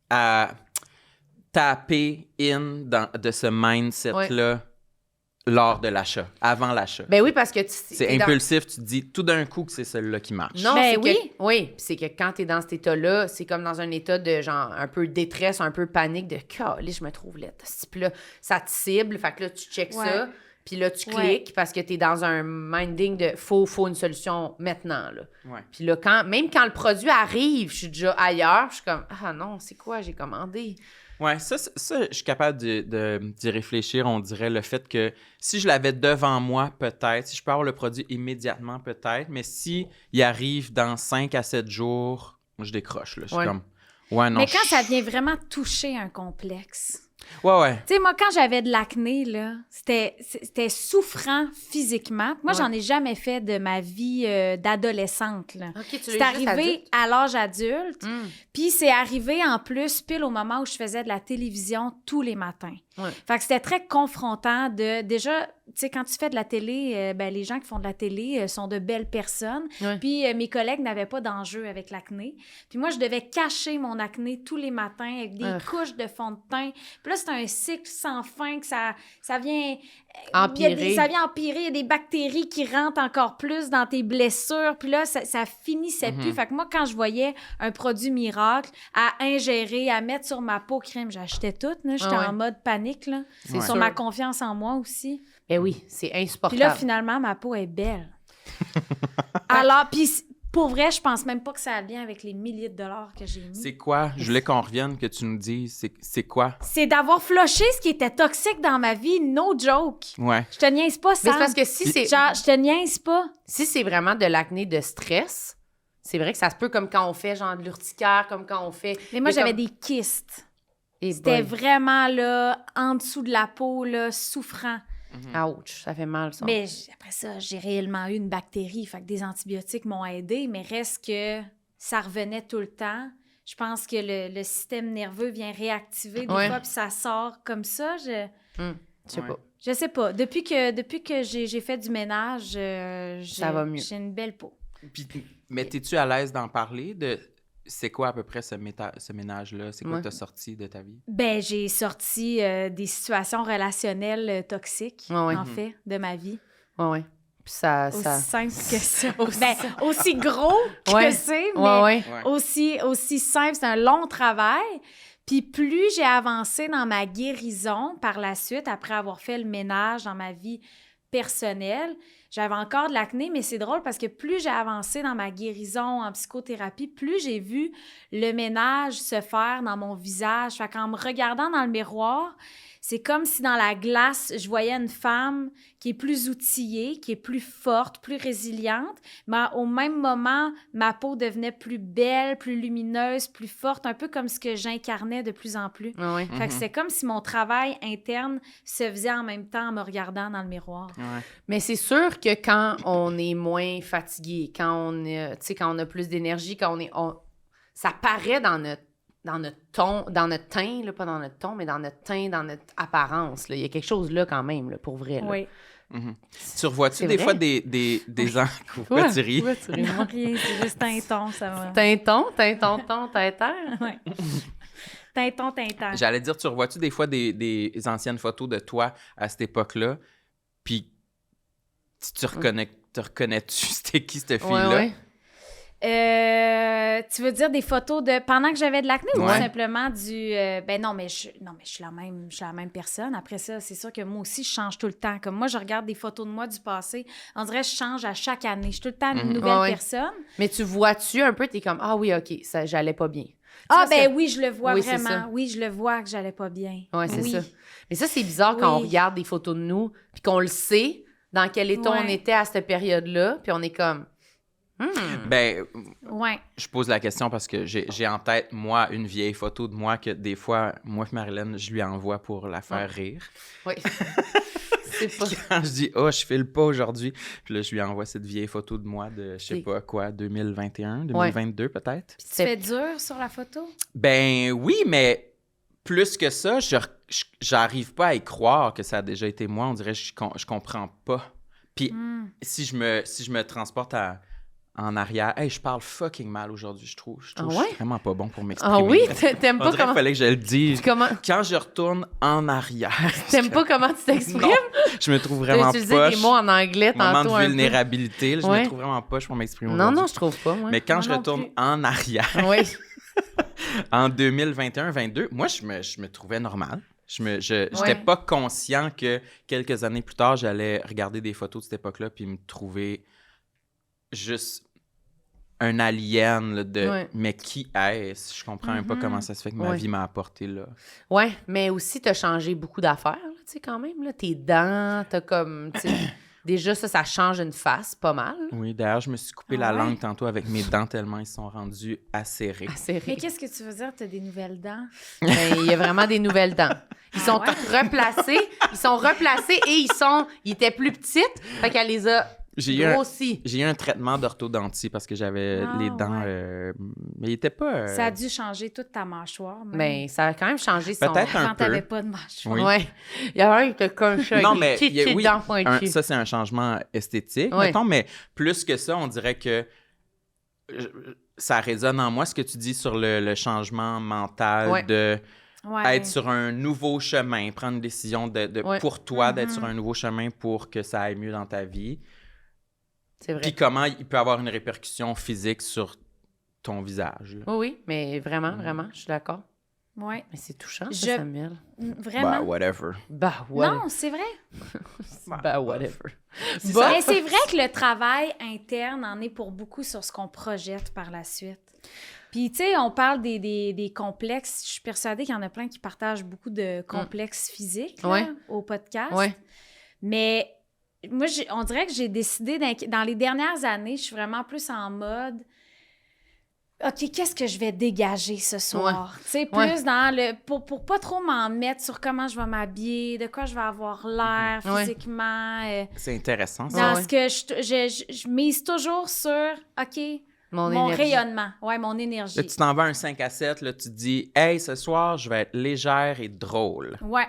à taper de ce mindset-là lors de l'achat, avant l'achat. Ben oui, parce que C'est t'es dans- impulsif, tu te dis tout d'un coup que c'est celle-là qui marche. Non, Ben c'est oui. que... Oui, puis c'est que quand t'es dans cet état-là, c'est comme dans un état de genre un peu détresse, un peu panique, de « Calé, je me trouve laide. » Puis là, ça te cible, fait que là, tu checkes Ouais. ça, puis là, tu Ouais. cliques parce que t'es dans un minding de « faut une solution maintenant. » là. Ouais. Puis là, même quand le produit arrive, je suis déjà ailleurs, je suis comme « Ah non, c'est quoi j'ai commandé? » Ouais, ça, je suis capable d'y réfléchir. On dirait le fait que si je l'avais devant moi, peut-être, si je peux avoir le produit immédiatement, peut-être, mais si il arrive dans 5 à 7 jours, je décroche. Là. Je suis Ouais. comme, ouais, non. Mais quand ça vient vraiment toucher un complexe. Ouais. Tu sais, moi, quand j'avais de l'acné, là, c'était souffrant physiquement. Moi, Ouais. j'en ai jamais fait de ma vie d'adolescente, là. OK, tu C'est l'as juste arrivé adulte. à l'âge adulte. Mm. Puis c'est arrivé en plus pile au moment où je faisais de la télévision tous les matins. Ouais. Fait que c'était très confrontant de... Déjà, tu sais, quand tu fais de la télé, ben, les gens qui font de la télé sont de belles personnes. Ouais. Puis mes collègues n'avaient pas d'enjeu avec l'acné. Puis moi, je devais cacher mon acné tous les matins avec des couches de fond de teint. Puis là, c'est un cycle sans fin que ça vient... Empirer. Ça vient empirer. Il y a des bactéries qui rentrent encore plus dans tes blessures. Puis là, ça finissait plus. Fait que moi, quand je voyais un produit miracle à ingérer, à mettre sur ma peau crème, j'achetais tout. Là. J'étais Ah ouais. en mode panique. Là. C'est Sur sûr. ma confiance en moi aussi. Ben oui, c'est Puis insupportable. là, finalement, ma peau est belle. Alors, puis pour vrai, je pense même pas que ça a bien avec les milliers de dollars que j'ai mis. C'est quoi? Je voulais qu'on revienne, que tu nous dises, c'est quoi? C'est d'avoir flushé ce qui était toxique dans ma vie, no joke. Ouais. Je te niaise pas, Mais ça. c'est parce que si c'est... Genre, je te niaise pas. Si c'est vraiment de l'acné de stress, c'est vrai que ça se peut comme quand on fait genre de l'urticaire, comme quand on fait... Mais moi, Mais j'avais comme- des kystes. Eh C'était boy. vraiment, là, en dessous de la peau, là, souffrant. Ouch, ça fait mal, ça. Mais après ça, j'ai réellement eu une bactérie. Fait que des antibiotiques m'ont aidé, mais reste que ça revenait tout le temps. Je pense que le système nerveux vient réactiver des Ouais. fois, puis ça sort comme ça. Je sais Ouais. pas. Je sais pas. Depuis que j'ai fait du ménage, Ça va mieux. J'ai une belle peau. Puis, mais t'es-tu à l'aise d'en parler de c'est quoi à peu près ce ménage-là? C'est quoi Ouais. que t'as sorti de ta vie? Ben, j'ai sorti des situations relationnelles toxiques, Ouais, ouais. en fait, de ma vie. Ouais. Puis ça... Aussi ça... simple que ça. Ben, aussi gros que Ouais. c'est, mais Ouais. aussi simple. C'est un long travail. Puis plus j'ai avancé dans ma guérison par la suite, après avoir fait le ménage dans ma vie personnelle, j'avais encore de l'acné, mais c'est drôle parce que plus j'ai avancé dans ma guérison en psychothérapie, plus j'ai vu le ménage se faire dans mon visage. Fait qu'en me regardant dans le miroir, c'est comme si dans la glace, je voyais une femme qui est plus outillée, qui est plus forte, plus résiliente, mais au même moment, ma peau devenait plus belle, plus lumineuse, plus forte, un peu comme ce que j'incarnais de plus en plus. Ouais. Fait que c'est comme si mon travail interne se faisait en même temps en me regardant dans le miroir. Ouais. Mais c'est sûr que quand on est moins fatigué, quand on a plus d'énergie, ça paraît dans notre ton, dans notre teint, là, pas dans notre ton, mais dans notre teint, dans notre apparence. Là. Il y a quelque chose là quand même, là, pour vrai. Là. Oui. Tu revois-tu C'est des vrai? fois des Pourquoi tu ris? Pourquoi tu ris? Non, rien, c'est juste un ton, ça va. Tinton, tinton, tinter. Ouais. Tintin. J'allais dire, tu revois-tu des fois des anciennes photos de toi à cette époque-là, puis tu reconnais-tu c'était qui cette fille-là? Ouais. Tu veux dire des photos de pendant que j'avais de l'acné ou Ouais. tout simplement du non mais je suis la même personne. Après ça, c'est sûr que moi aussi je change tout le temps. Comme moi je regarde des photos de moi du passé, on dirait que je change à chaque année. Je suis tout le temps une nouvelle Ouais. personne. Mais tu vois-tu un peu, t'es comme, ah oui, OK, ça, j'allais pas bien. Ah parce que- oui, je le vois Oui, c'est vraiment. ça. Oui, je le vois que j'allais pas bien. Ouais, c'est Oui. ça. Mais ça, c'est bizarre quand on Oui. regarde des photos de nous, puis qu'on le sait, dans quel état on Ouais. était à cette période-là, puis on est comme, Ben, Ouais. je pose la question parce que j'ai en tête, moi, une vieille photo de moi que des fois, moi et Marilyn, je lui envoie pour la faire rire. oui. C'est pas... Quand je dis « Oh, je file pas aujourd'hui », puis là, je lui envoie cette vieille photo de moi de, je sais C'est- pas quoi, 2021, 2022 peut-être. Puis tu fais dur sur la photo? Ben oui, mais plus que ça, j'arrive pas à y croire que ça a déjà été moi. On dirait que je comprends pas. Puis si je me transporte en arrière, hey, je parle fucking mal aujourd'hui, je trouve. Je trouve que je suis vraiment pas bon pour m'exprimer. Ah oui? T'aimes On pas dirait comment... qu'il fallait que je le dise. comment... Quand je retourne en arrière, T'aimes pas comment tu t'exprimes? non, je me trouve T'as vraiment utilisé poche. des mots en anglais Moment tantôt de un peu. vulnérabilité, là, je Ouais. me trouve vraiment poche pour m'exprimer Non, aujourd'hui. non, je trouve pas, moi. Mais quand Moi je non retourne plus. en arrière, Oui. en 2021-22, moi, je me trouvais normal. J'étais Ouais. pas conscient que quelques années plus tard, j'allais regarder des photos de cette époque-là puis me trouver juste un alien là, de Ouais. mais qui est-ce? Je comprends même pas comment ça se fait que ma Ouais. vie m'a apporté là. Ouais, mais aussi, t'as changé beaucoup d'affaires, là, tu sais, quand même. Là. Tes dents, t'as comme... tu sais, déjà, ça change une face, pas mal. Oui, d'ailleurs, je me suis coupé Ah la ouais? langue tantôt avec mes dents tellement ils sont rendus acérés. Assez Mais qu'est-ce que tu veux dire? T'as des nouvelles dents? Ben, il y a vraiment des nouvelles dents. Ils sont ouais? toutes replacés. Ils sont replacés et ils étaient plus petites. Fait qu'elle les a J'ai eu un- grossis. J'ai eu un traitement d'orthodontie parce que j'avais Ah, les dents... ouais. mais il était pas... Ça a dû changer toute ta mâchoire. même. Mais ça a quand même changé son... Peut-être un Quand peu. t'avais pas de mâchoire. Oui. Ouais. Il y a un qui était comme ça, Non, avec mais des il y a- petites oui, dents pointues. ça, c'est un changement esthétique, Ouais. mettons, mais plus que ça, on dirait que ça résonne en moi, ce que tu dis sur le changement mental Ouais. de Ouais. être sur un nouveau chemin, prendre une décision de Ouais. pour toi, d'être sur un nouveau chemin pour que ça aille mieux dans ta vie. C'est vrai. Puis comment il peut avoir une répercussion physique sur ton visage. là. Oui, oui, mais vraiment, je suis d'accord. Ouais. Mais c'est touchant, Je- ça, Samuel. Vraiment? Bah, whatever. Bah, ouais. Non, c'est vrai. Bah, whatever. C'est Bah. ça. Mais c'est vrai que le travail interne en est pour beaucoup sur ce qu'on projette par la suite. Puis, tu sais, on parle des complexes. Je suis persuadée qu'il y en a plein qui partagent beaucoup de complexes physiques là, Ouais. au podcast. Ouais. Mais moi, on dirait que j'ai décidé, dans les dernières années, je suis vraiment plus en mode... OK, qu'est-ce que je vais dégager ce soir? Tu sais, plus Ouais. dans le... Pour pas trop m'en mettre sur comment je vais m'habiller, de quoi je vais avoir l'air Ouais. physiquement... C'est intéressant, ça. dans Ouais. ce que je mise toujours sur, OK, mon énergie. rayonnement, ouais, mon énergie. Là, tu t'en vas un 5 à 7, là, tu te dis « Hey, ce soir, je vais être légère et drôle. Ouais, »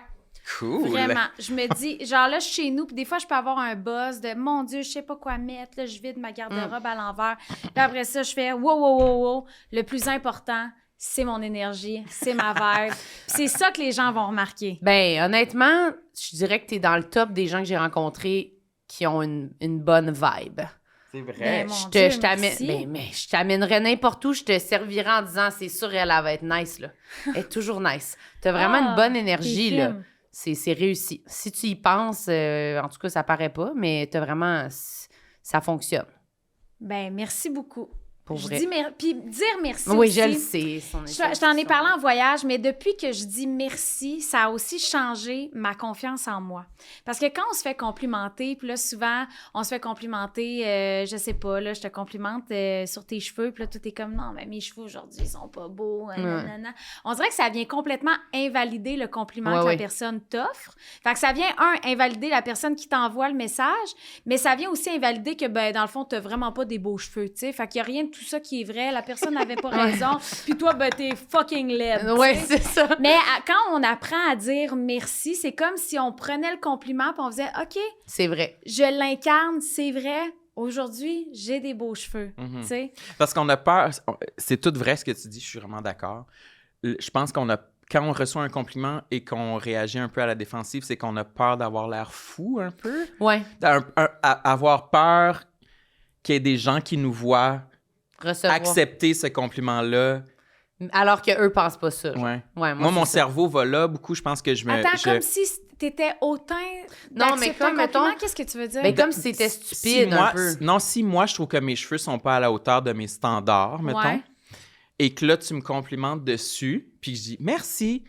Cool! vraiment. Je me dis, genre là, je suis chez nous, puis des fois, je peux avoir un buzz de, mon Dieu, je sais pas quoi mettre, là, je vide ma garde-robe à l'envers. Puis après ça, je fais, wow. Le plus important, c'est mon énergie, c'est ma vibe. Puis c'est ça que les gens vont remarquer. Ben, honnêtement, je dirais que t'es dans le top des gens que j'ai rencontrés qui ont une bonne vibe. C'est vrai. Ben, mon Je Dieu, t'amène, merci. ben, mais je t'amènerais n'importe où, je te servirais en disant, c'est sûr, elle va être nice, là. Elle est toujours nice. T'as vraiment Ah, une bonne t'es énergie, là. fine. C'est réussi. Si tu y penses, en tout cas, ça paraît pas, mais t'as vraiment... Ça fonctionne, Ben, merci beaucoup. pour Je vrai. dis puis dire merci Oui, aussi. je le sais. Je t'en ai parlé en voyage, mais depuis que je dis merci, ça a aussi changé ma confiance en moi. Parce que quand on se fait complimenter, puis là, souvent, on se fait complimenter, je sais pas, là, je te complimente sur tes cheveux, puis là, tout est comme, non, mais mes cheveux aujourd'hui, ils sont pas beaux, nanana. On dirait que ça vient complètement invalider le compliment que la personne t'offre. Fait que ça vient, invalider la personne qui t'envoie le message, mais ça vient aussi invalider que, ben, dans le fond, t'as vraiment pas des beaux cheveux, tu sais. Fait qu'il y a rien de tout ça qui est vrai, la personne n'avait pas raison, puis toi, ben, t'es fucking laide. Ouais, tu sais. c'est ça. Mais quand on apprend à dire merci, c'est comme si on prenait le compliment puis on faisait OK, C'est vrai. je l'incarne, c'est vrai. Aujourd'hui, j'ai des beaux cheveux. Mhm. Tu sais? Parce qu'on a peur, c'est tout vrai ce que tu dis, je suis vraiment d'accord. Je pense qu'on a quand on reçoit un compliment et qu'on réagit un peu à la défensive, c'est qu'on a peur d'avoir l'air fou un peu. Ouais. Avoir peur qu'il y ait des gens qui nous voient Recevoir. accepter ce compliment-là. Alors qu'eux pensent pas ça. genre. Ouais. Ouais, Moi, mon c'est ça. cerveau va là beaucoup. Je pense que je me... Attends, je- comme si t'étais hautain Non, mais d'accepter comme, un compliment, mettons- qu'est-ce que tu veux dire? Mais comme si c'était Si stupide moi, un peu. Non, si moi, je trouve que mes cheveux sont pas à la hauteur de mes standards, mettons, Ouais. et que là, tu me complimentes dessus, puis je dis « merci »,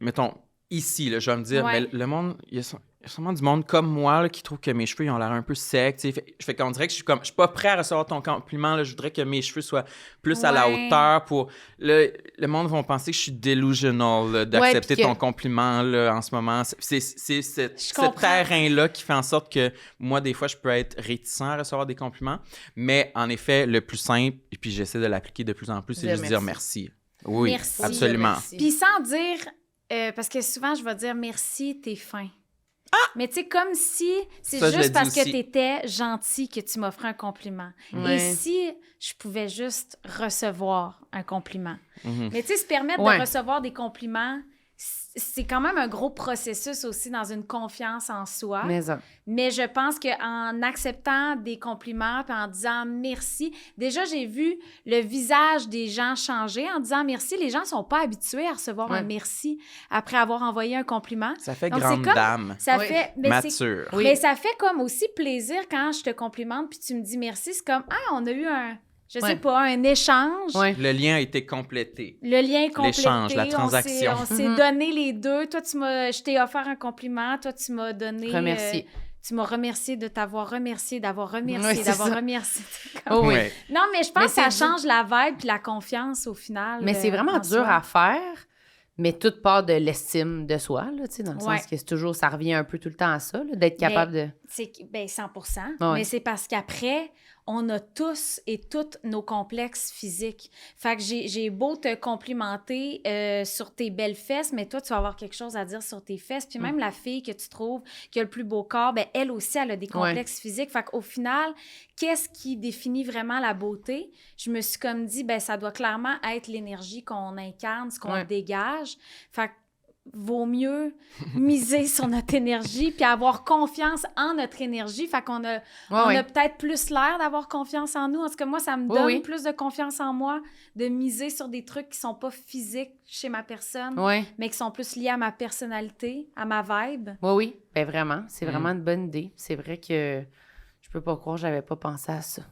mettons, ici, là, je vais me dire, Ouais. mais le monde, il y a sûrement du monde comme moi là, qui trouve que mes cheveux ils ont l'air un peu secs. Tu sais. Je fais qu'on dirait que je suis pas prêt à recevoir ton compliment. Là. Je voudrais que mes cheveux soient plus à la Ouais. hauteur pour... Le monde va penser que je suis delusional là, d'accepter puis que- ton compliment là, en ce moment. C'est ce comprends. terrain-là qui fait en sorte que moi, des fois, je peux être réticent à recevoir des compliments. Mais en effet, le plus simple, et puis j'essaie de l'appliquer de plus en plus, c'est Dire juste dire merci. merci. Oui, Merci. absolument. Merci. Puis sans dire, parce que souvent, je vais dire merci, t'es fin. Mais tu sais, comme si c'est Ça, je le juste dis parce que aussi. t'étais gentil que tu m'offrais un compliment. Ouais. Et si je pouvais juste recevoir un compliment. Mhm. Mais tu sais, se permettre Ouais. de recevoir des compliments, c'est quand même un gros processus aussi dans une confiance en soi. Mais ça. Mais je pense qu'en acceptant des compliments puis en disant merci, déjà, j'ai vu le visage des gens changer en disant merci. Les gens ne sont pas habitués à recevoir Ouais. un merci après avoir envoyé un compliment. Ça fait Donc, grande c'est comme- dame, Ça Oui. fait... Mais c'est- mature. Oui. mais ça fait comme aussi plaisir quand je te complimente puis tu me dis merci. C'est comme, ah, on a eu un, je sais Ouais. pas, un échange. Ouais. Le lien a été complété. Le lien complété. L'échange, la transaction. On s'est Mhm. donné les deux. Toi, je t'ai offert un compliment. Toi, tu m'as donné... Remercié. tu m'as remercié de t'avoir remercié, d'avoir remercié, Ouais, c'est d'avoir ça. remercié. Oh oui. Ouais. Non, mais je pense Mais que ça c'est dur. change la vibe puis la confiance au final. Mais c'est vraiment en dur soi. à faire, mais toute part de l'estime de soi, là, tu sais, dans le Ouais. sens que c'est toujours, ça revient un peu tout le temps à ça, là, d'être capable de... C'est ben 100%. Ah ouais. Mais c'est parce qu'après, on a tous et toutes nos complexes physiques. Fait que j'ai beau te complimenter sur tes belles fesses, mais toi, tu vas avoir quelque chose à dire sur tes fesses. Puis même la fille que tu trouves qui a le plus beau corps, ben elle aussi, elle a des complexes physiques. Fait qu'au final, qu'est-ce qui définit vraiment la beauté? Je me suis comme dit, ben ça doit clairement être l'énergie qu'on incarne, ce qu'on Ouais. dégage. Fait que vaut mieux miser sur notre énergie puis avoir confiance en notre énergie. Fait qu'on a, on a peut-être plus l'air d'avoir confiance en nous. En tout cas, moi, ça me donne plus de confiance en moi de miser sur des trucs qui sont pas physiques chez ma personne, Oui, mais qui sont plus liés à ma personnalité, à ma vibe. oui. Ben vraiment, c'est vraiment une bonne idée. C'est vrai que je peux pas croire que j'avais pas pensé à ça.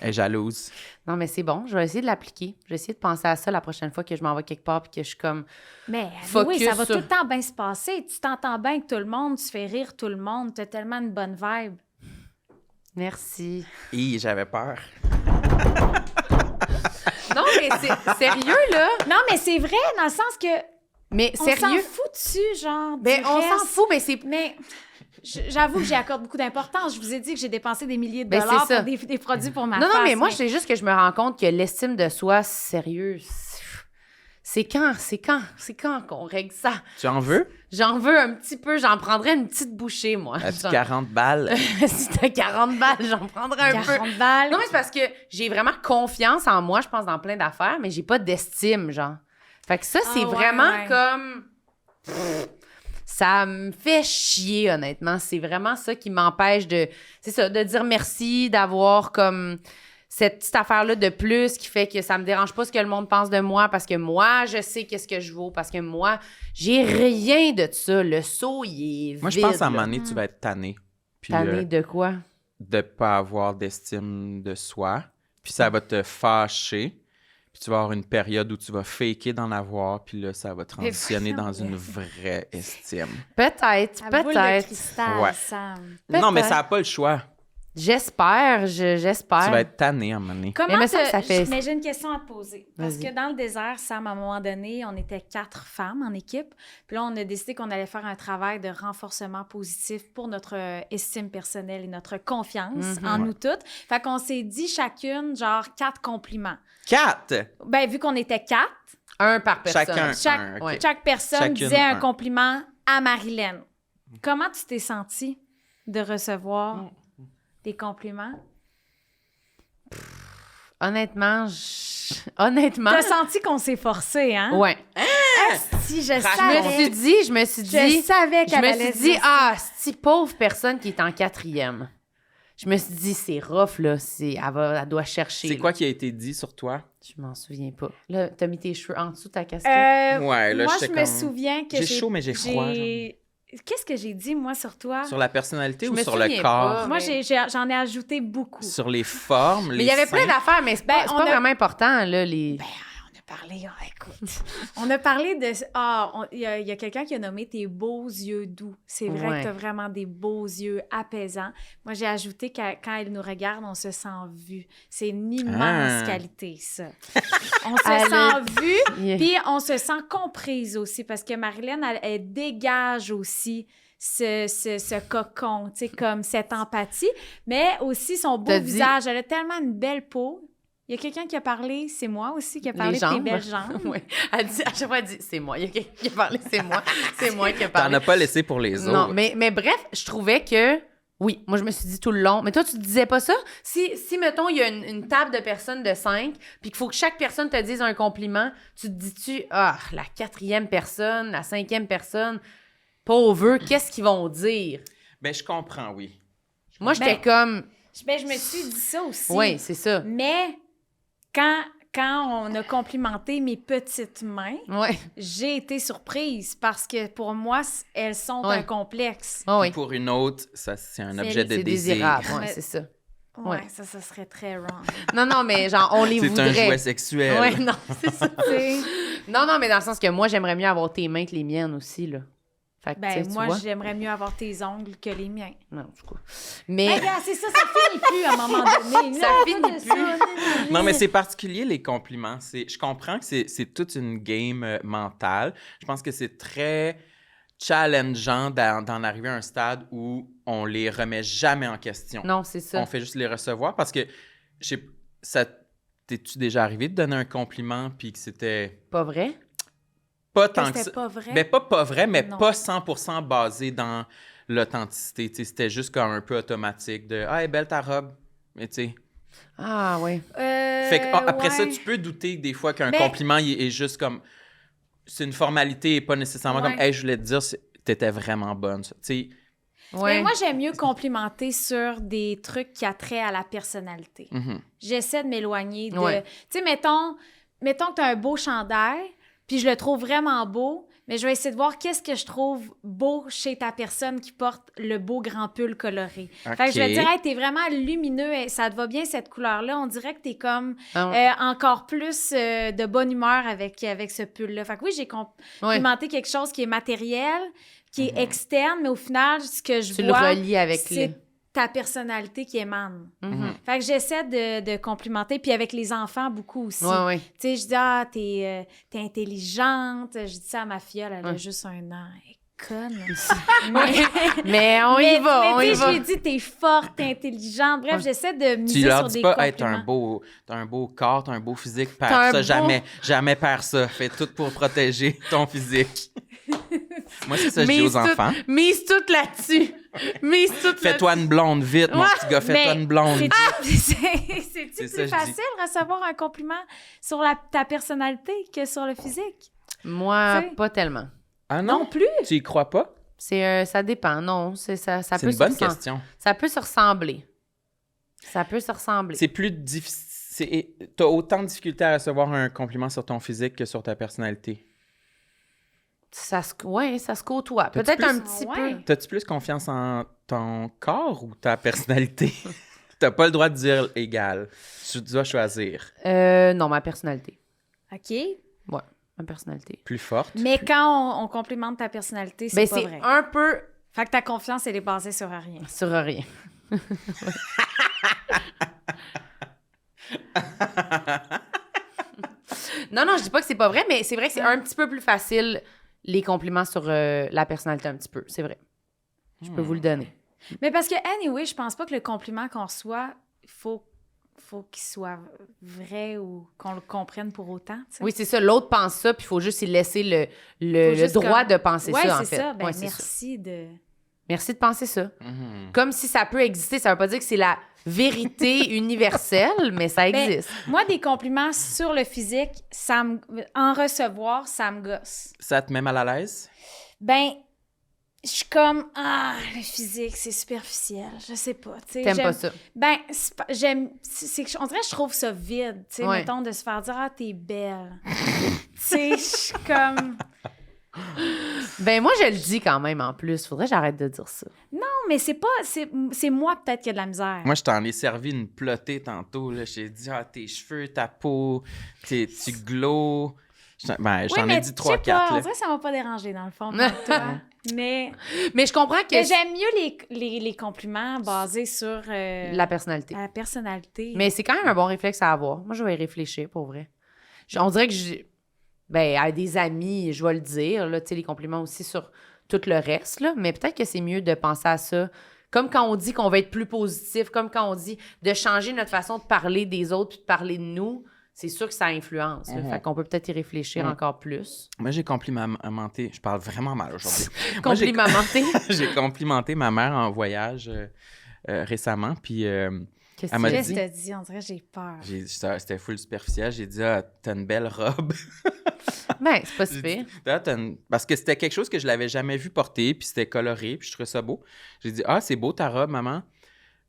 Elle est jalouse. Non, mais c'est bon, je vais essayer de l'appliquer. Je vais essayer de penser à ça la prochaine fois que je m'en vais quelque part puis que je suis comme... Mais Focus oui, ça va sur- tout le temps bien se passer. Tu t'entends bien avec tout le monde, tu fais rire tout le monde, tu as tellement une bonne vibe. Merci. Hi, j'avais peur. Non, mais c'est sérieux, là? Non, mais c'est vrai, dans le sens que Mais on s'en sérieux? fout dessus, genre. Ben, du on s'en reste. fout, mais c'est... Mais j'avoue que j'y accorde beaucoup d'importance. Je vous ai dit que j'ai dépensé des milliers de Ben, dollars c'est ça. pour des produits pour ma Non, face. non, mais moi, c'est juste que je me rends compte que l'estime de soi, sérieux, c'est quand qu'on règle ça? Tu en veux? J'en veux un petit peu, j'en prendrais une petite bouchée, moi. As-tu Genre, 40 balles? si t'as 40 balles, j'en prendrais un peu. 40 balles. Non, mais c'est parce que j'ai vraiment confiance en moi, je pense, dans plein d'affaires, mais j'ai pas d'estime, genre. Fait que ça, c'est Ah, ouais, vraiment ouais. comme... Ça me fait chier, honnêtement. C'est vraiment ça qui m'empêche de... C'est ça, de dire merci, d'avoir comme cette petite affaire-là de plus qui fait que ça me dérange pas ce que le monde pense de moi parce que moi, je sais qu'est-ce que je vaux, parce que moi, j'ai rien de ça. Le seau, il est Moi, je vide, pense à un là. moment donné, tu vas être tanné. Puis, Tanné de quoi? de pas avoir d'estime de soi. Puis ça va te fâcher. Puis tu vas avoir une période où tu vas faker d'en avoir. Puis là, ça va transitionner dans une vraie estime. Peut-être, La boule de peut-être. cristal, Ouais. Sam. Non, mais Peut-être. ça n'a pas le choix. J'espère. Tu vas être tanné à un moment donné. Comment Mais ça, ça fait- Mais j'ai une question à te poser. Parce Vas-y. que dans le désert, Sam, à un moment donné, on était 4 femmes en équipe. Puis là, on a décidé qu'on allait faire un travail de renforcement positif pour notre estime personnelle et notre confiance en nous toutes. Fait qu'on s'est dit chacune, genre, 4 compliments. 4! Ben, vu qu'on était 4, Un par personne. Chacun. chaque, un, ok. ouais. chaque personne Chacune disait un un. compliment à Marilyn. Comment tu t'es sentie de recevoir des compliments? Honnêtement, honnêtement... T'as senti qu'on s'est forcé, hein? Ouais. Si, je Je savais. me suis dit... Je savais Je qu'elle me allait suis dit, dire ça. cette pauvre personne qui est en 4e. Je me suis dit, c'est rough, là. Elle doit chercher. C'est là. quoi qui a été dit sur toi? Je m'en souviens pas. Là, t'as mis tes cheveux en dessous de ta casquette. Ouais, là, moi, j'étais je me comme- souviens que J'ai chaud, mais j'ai froid, Qu'est-ce que j'ai dit, moi, sur toi? Sur la personnalité Je ou me sur le souviens corps? pas. Moi, mais- j'en ai ajouté beaucoup. Sur les formes, Mais il y avait plein d'affaires, mais c'est pas, c'est on pas a- vraiment important, là, les... On a parlé, écoute. On a parlé de... il y a quelqu'un qui a nommé tes beaux yeux doux. C'est vrai Ouais. que tu as vraiment des beaux yeux apaisants. Moi, j'ai ajouté que quand elle nous regarde, on se sent vu. C'est une immense qualité, ça. On se Elle sent vu, Yeah. puis on se sent comprise aussi, parce que Marilyn, elle dégage aussi ce cocon, tu sais, comme cette empathie, mais aussi son beau T'as dit- visage. Elle a tellement une belle peau. Il y a quelqu'un qui a parlé, c'est moi aussi, qui a parlé Les de tes jambes. belles jambes. Ouais. Elle dit, à chaque fois, elle dit, c'est moi. Il y a quelqu'un qui a parlé, c'est moi. C'est moi qui a T'en parlé. as pas laissé pour les autres. Non, mais bref, je trouvais que... Oui, moi, je me suis dit tout le long. Mais toi, tu te disais pas ça? Si mettons, il y a une table de personnes de 5, puis qu'il faut que chaque personne te dise un compliment, tu te dis-tu, la 4e personne, la 5e personne, pauvre, qu'est-ce qu'ils vont dire? Ben, je comprends, oui. Moi, j'étais Ben, comme... Ben, je me suis dit ça aussi. Oui, c'est ça. Mais quand on a complimenté mes petites mains, Oui. j'ai été surprise parce que pour moi, elles sont Ouais. un complexe. Oh, oui. Pour une autre, ça, c'est un C'est- objet de C'est désir. désirable. Oui, Mais- c'est ça. Ouais, Ouais. ça serait très wrong. Non, mais genre, on les C'est voudrait. un jouet sexuel. Ouais, non, c'est ça. Tu sais, Non, mais dans le sens que moi, j'aimerais mieux avoir tes mains que les miennes aussi, là. Fait que, tu sais, ben, tu moi, vois. j'aimerais mieux avoir tes ongles que les miens. Non, du coup. Ben, Mais... regarde, c'est ça finit plus à un moment donné. Ça Non, finit pas de plus. ça. Non, mais c'est particulier, les compliments. Je comprends que c'est toute une game mentale. Je pense que c'est très challengeant d'en arriver à un stade où on les remet jamais en question. Non, c'est ça. On fait juste les recevoir parce que, t'es-tu déjà arrivé de donner un compliment puis que c'était Pas vrai? pas Que tant que c'était ça? pas vrai. Ben, pas vrai, mais Non. pas 100% basé dans l'authenticité. Tu sais, c'était juste comme un peu automatique de « Ah, elle est belle ta robe! » Mais tu sais... Ah, oui. Fait que, après ça, ouais. tu peux douter des fois qu'un Mais- compliment il est juste comme... C'est une formalité et pas nécessairement Ouais. comme « Hey, je voulais te dire, t'étais vraiment bonne. » Tu sais, Ouais. Mais moi, j'aime mieux complimenter sur des trucs qui attraient à la personnalité. mhm. J'essaie de m'éloigner de... Ouais. Tu sais, mettons que tu as un beau chandail, puis je le trouve vraiment beau, mais je vais essayer de voir qu'est-ce que je trouve beau chez ta personne qui porte le beau grand pull coloré. Fait que je vais Ok. dire, hey, t'es vraiment lumineux, et ça te va bien cette couleur-là. On dirait que t'es comme Ah, ouais. encore plus de bonne humeur avec ce pull-là. Fait que oui, j'ai Ouais. complimenté quelque chose qui est matériel, qui est externe, mais au final, ce que je Tu le vois, relis avec c'est ta personnalité qui émane. Mhm. Fait que j'essaie de complimenter, puis avec les enfants, beaucoup aussi. Ouais, ouais. Tu sais, je dis, t'es intelligente. Je dis ça à ma filleule, elle a Ouais. juste 1 an. Elle est conne. Mais on y va, on y tu sais, va. je lui ai dit, t'es forte, t'es intelligente. Bref, j'essaie de Tu miser leur sur dis des pas compliments. hey, t'as un beau corps, t'as un beau physique, T'as perds un ça, beau- jamais, jamais perds ça. Fais tout pour protéger ton physique. Moi, c'est ça que je dis Mise aux tout- enfants. Mise tout là-dessus. Mise tout Fais-toi une blonde, vite, mon Ouais, petit gars, fais-toi Mais une blonde. C'est-tu C'est ça, plus je dis. facile de recevoir un compliment sur ta personnalité que sur le physique? Moi, Tu sais. pas tellement. Ah Non non? plus. Tu y crois pas? Ça dépend. Non, ça C'est peut une se bonne ressembler. question. Ça peut se ressembler. Ça peut se ressembler. C'est plus difficile. T'as autant de difficulté à recevoir un compliment sur ton physique que sur ta personnalité. Ça se côtoie. T'as-tu Peut-être plus- un petit Ouais. peu. T'as-tu plus confiance en ton corps ou ta personnalité? T'as pas le droit de dire égal. Tu dois choisir. Non, ma personnalité. OK. Ouais, ma personnalité. Plus forte. Mais quand on complimente ta personnalité, c'est Ben, pas c'est vrai. un peu Fait que ta confiance, elle est basée sur rien. sur rien. Non, je dis pas que c'est pas vrai, mais c'est vrai que c'est un petit peu plus facile, les compliments sur la personnalité, un petit peu. C'est vrai. Je peux vous le donner. Mais parce que, anyway, je pense pas que le compliment qu'on reçoit, faut qu'il soit vrai ou qu'on le comprenne pour autant. tu sais. Oui, c'est ça. L'autre pense ça, puis il faut juste y laisser le Faut juste droit comme- de penser Ouais, ça, en c'est fait. ça. Ben, Ouais, c'est ça. merci de... Merci de penser ça. Mhm. Comme si ça peut exister, ça veut pas dire que c'est la vérité universelle, mais ça Ben, existe. moi, des compliments sur le physique, en recevoir, ça me gosse. Ça te met mal à l'aise? Ben, je suis comme, le physique, c'est superficiel. Je sais pas. T'aimes pas ça? Ben, on dirait que je trouve ça vide, tu sais, Ouais. mettons, de se faire dire, t'es belle. Tu sais, je suis comme, Ben moi, je le dis quand même en plus. Faudrait que j'arrête de dire ça. non, mais c'est moi peut-être qui a de la misère. Moi, je t'en ai servi une plotée tantôt. Là. J'ai dit, tes cheveux, ta peau, tu glow. Ben, Oui, j'en mais ai dit je sais 3-4. pas, on là. dirait que ça m'a pas dérangé dans le fond, comme toi. Mais Mais je comprends que j'aime mieux les compliments basés sur la personnalité. la personnalité. Mais c'est quand même un bon réflexe à avoir. Moi, je vais y réfléchir, pour vrai. On dirait que à des amis, je vais le dire, là, tu sais, les compliments aussi sur tout le reste, là, mais peut-être que c'est mieux de penser à ça. Comme quand on dit qu'on va être plus positif, comme quand on dit de changer notre façon de parler des autres puis de parler de nous, c'est sûr que ça influence. Là. Fait qu'on peut peut-être y réfléchir encore plus. Moi, j'ai complimenté. Je parle vraiment mal aujourd'hui. Moi, Complimenté. j'ai complimenté ma mère en voyage récemment. Puis Qu'est-ce Elle m'a que Qu'est-ce tu que dis? t'as dit? On dirait que j'ai peur. c'était full superficiel. J'ai dit, t'as une belle robe. Ben, c'est pas J'ai si dit, pire. Parce que c'était quelque chose que je l'avais jamais vu porter, puis c'était coloré, puis je trouvais ça beau. J'ai dit, c'est beau ta robe, maman.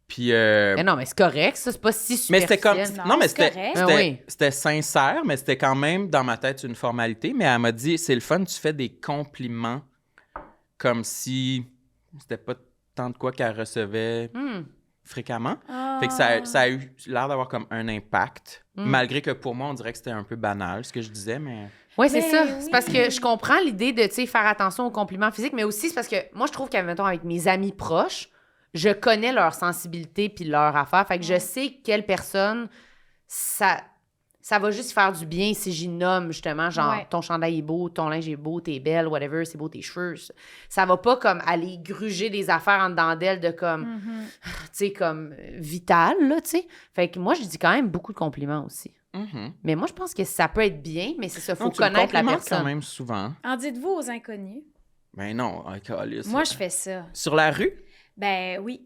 Puis. Mais non, mais c'est correct, ça, c'est pas si Mais superficiel. c'était comme. Non, Non, mais c'est c'était, correct. c'était, Ah oui. c'était sincère, mais c'était quand même dans ma tête une formalité. Mais elle m'a dit, c'est le fun, tu fais des compliments comme si c'était pas tant de quoi qu'elle recevait fréquemment. Fait que ça a eu l'air d'avoir comme un impact, malgré que pour moi, on dirait que c'était un peu banal, ce que je disais, mais... Oui, c'est Mais ça. oui. C'est parce que je comprends l'idée de, tu sais, faire attention aux compliments physiques, mais aussi c'est parce que moi, je trouve qu'avec mes amis proches, je connais leur sensibilité puis leur affaire. Fait que je sais quelle personne, ça va juste faire du bien si j'y nomme, justement, genre, Ouais. ton chandail est beau, ton linge est beau, t'es belle, whatever, c'est beau tes cheveux. Ça va pas comme aller gruger des affaires en dedans d'elle de comme, tu sais, comme vital, là, tu sais. Fait que moi, je dis quand même beaucoup de compliments aussi. Mhm. Mais moi, je pense que ça peut être bien, mais c'est ça, faut Non, tu me connaître la complimentes personne. quand même souvent. En dites-vous aux inconnus? Ben non, câlisse. Moi, je fais ça. Sur la rue? Ben oui.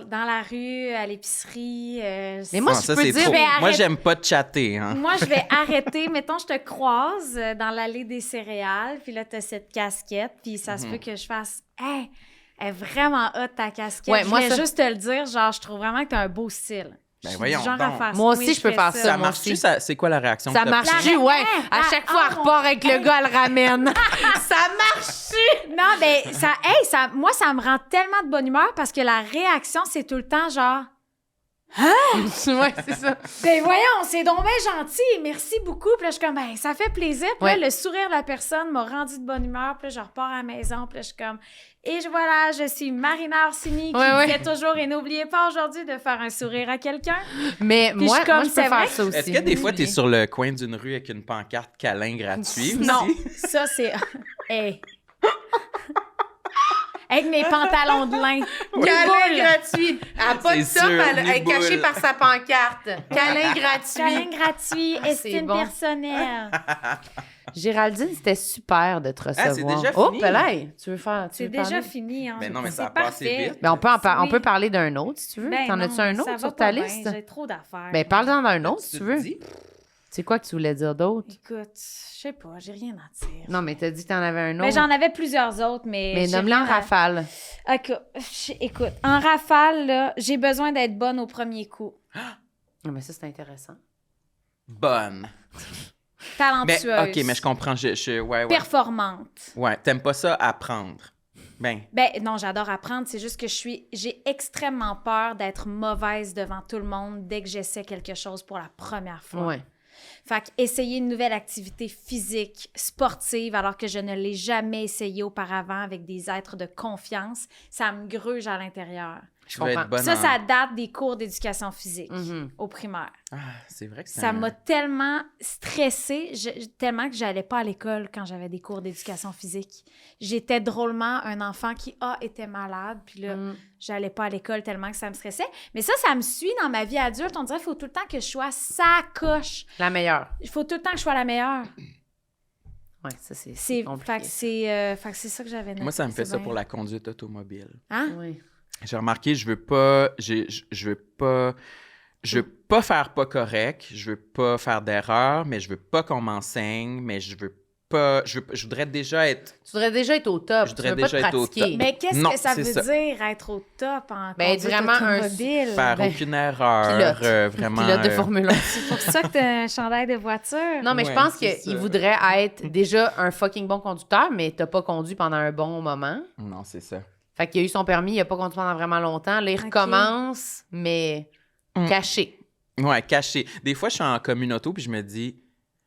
Dans la rue, à l'épicerie. Mais moi, Non, je ça, peux c'est dire... trop. vais Moi, arrêter- j'aime pas de chatter, hein. Moi, je vais arrêter. Mettons, je te croise dans l'allée des céréales, puis là, t'as cette casquette, puis ça se peut que je fasse « Hey, elle est vraiment hot, ta casquette. Ouais, je moi, voulais ça- juste te le dire, genre, je trouve vraiment que t'as un beau style. Ben Je suis voyons du genre à donc. faire Moi ça. aussi, Oui, je peux fais faire ça. Ça moi marche-tu? aussi. C'est quoi la réaction? Ça que t'as marche-tu, prise? ouais. À chaque fois, elle repart avec le gars, elle le ramène. Ça marche-tu? Non, mais moi, ça me rend tellement de bonne humeur parce que la réaction, c'est tout le temps genre Ouais, c'est ça. ben voyons, c'est donc bien gentil, merci beaucoup. Puis là, je suis comme, ben, ça fait plaisir. Puis Ouais. là, le sourire de la personne m'a rendu de bonne humeur. Puis là, je repars à la maison. Puis là, je suis comme, voilà, je suis Marina Orsini qui Ouais, disait toujours, et n'oubliez pas aujourd'hui de faire un sourire à quelqu'un. Mais Puis moi, je suis comme, moi, je peux c'est vrai faire ça aussi. Est-ce que des fois, t'es sur le coin d'une rue avec une pancarte câlin gratuit aussi? Non, ça, c'est. Hey. Avec mes pantalons de lin. Câlin gratuit. Elle a pas de C'est top, sûr, elle est les cachée boules. par sa pancarte. Câlin Câlin gratuit. gratuit, c'est estime bon. personnelle. Géraldine, c'était super de te recevoir. c'est déjà Oh, fini? Pelay, tu veux faire... C'est déjà fini. Hein. Mais non, mais ça C'est a passé parfait. vite. Ben, on Oui. peut parler d'un autre, si tu veux. Ben T'en non, as-tu un ça autre va sur pas ta bien, liste? J'ai trop d'affaires. Ben, parle-en d'un autre, si Tu tu te veux. dis? C'est quoi que tu voulais dire d'autre? Écoute, je sais pas, j'ai rien à dire. Non, mais t'as dit que t'en avais un Ben, autre. j'en avais plusieurs autres, mais. Mais j'ai nomme-les en rien à- rafale. Écoute, en rafale, là, j'ai besoin d'être bonne au premier coup. Non, mais ça, c'est intéressant. Bonne. Mais, Talentueuse. OK, mais je comprends. Ouais. Performante. Ouais, t'aimes pas ça apprendre. Ben, Ben non, j'adore apprendre. C'est juste que j'ai extrêmement peur d'être mauvaise devant tout le monde dès que j'essaie quelque chose pour la première fois. Ouais. Fait qu'essayer une nouvelle activité physique, sportive, alors que je ne l'ai jamais essayé auparavant avec des êtres de confiance, ça me gruge à l'intérieur. tu veux être comprends. bonne Ça, en... ça date des cours d'éducation physique Mhm. au primaire. Ah, c'est vrai que Ça m'a tellement stressée, tellement que j'allais pas à l'école quand j'avais des cours d'éducation physique. J'étais drôlement un enfant qui était malade, puis là, j'allais pas à l'école tellement que ça me stressait. Mais ça me suit dans ma vie adulte. On dirait qu'il faut tout le temps que je sois sa coche. La meilleure. Il faut tout le temps que je sois la meilleure. Ouais, ça, c'est Fait compliqué. que c'est ça que j'avais noté. Moi, ça me fait C'est ça bien. pour la conduite automobile. Hein? Oui. J'ai remarqué, je veux pas faire pas correct, je veux pas faire d'erreur, mais je veux pas qu'on m'enseigne, mais je voudrais déjà être... Tu voudrais déjà être au top. Je Tu voudrais veux pas déjà te être au pratiquer. top. Mais qu'est-ce Non, que ça c'est veut ça. dire être au top en Ben, conduite vraiment automobile? Faire aucune erreur, Pilote. vraiment... Pilote de Formule 1. C'est pour ça que t'as un chandail de voiture. Non, mais je Ouais, pense c'est qu'il ça. voudrait être déjà un fucking bon conducteur, mais t'as pas conduit pendant un bon moment. Non, c'est ça. Fait qu'il a eu son permis, il a pas conduit pendant vraiment longtemps. Là, il recommence, mais caché. Ouais, caché. Des fois, je suis en communauto, puis je me dis...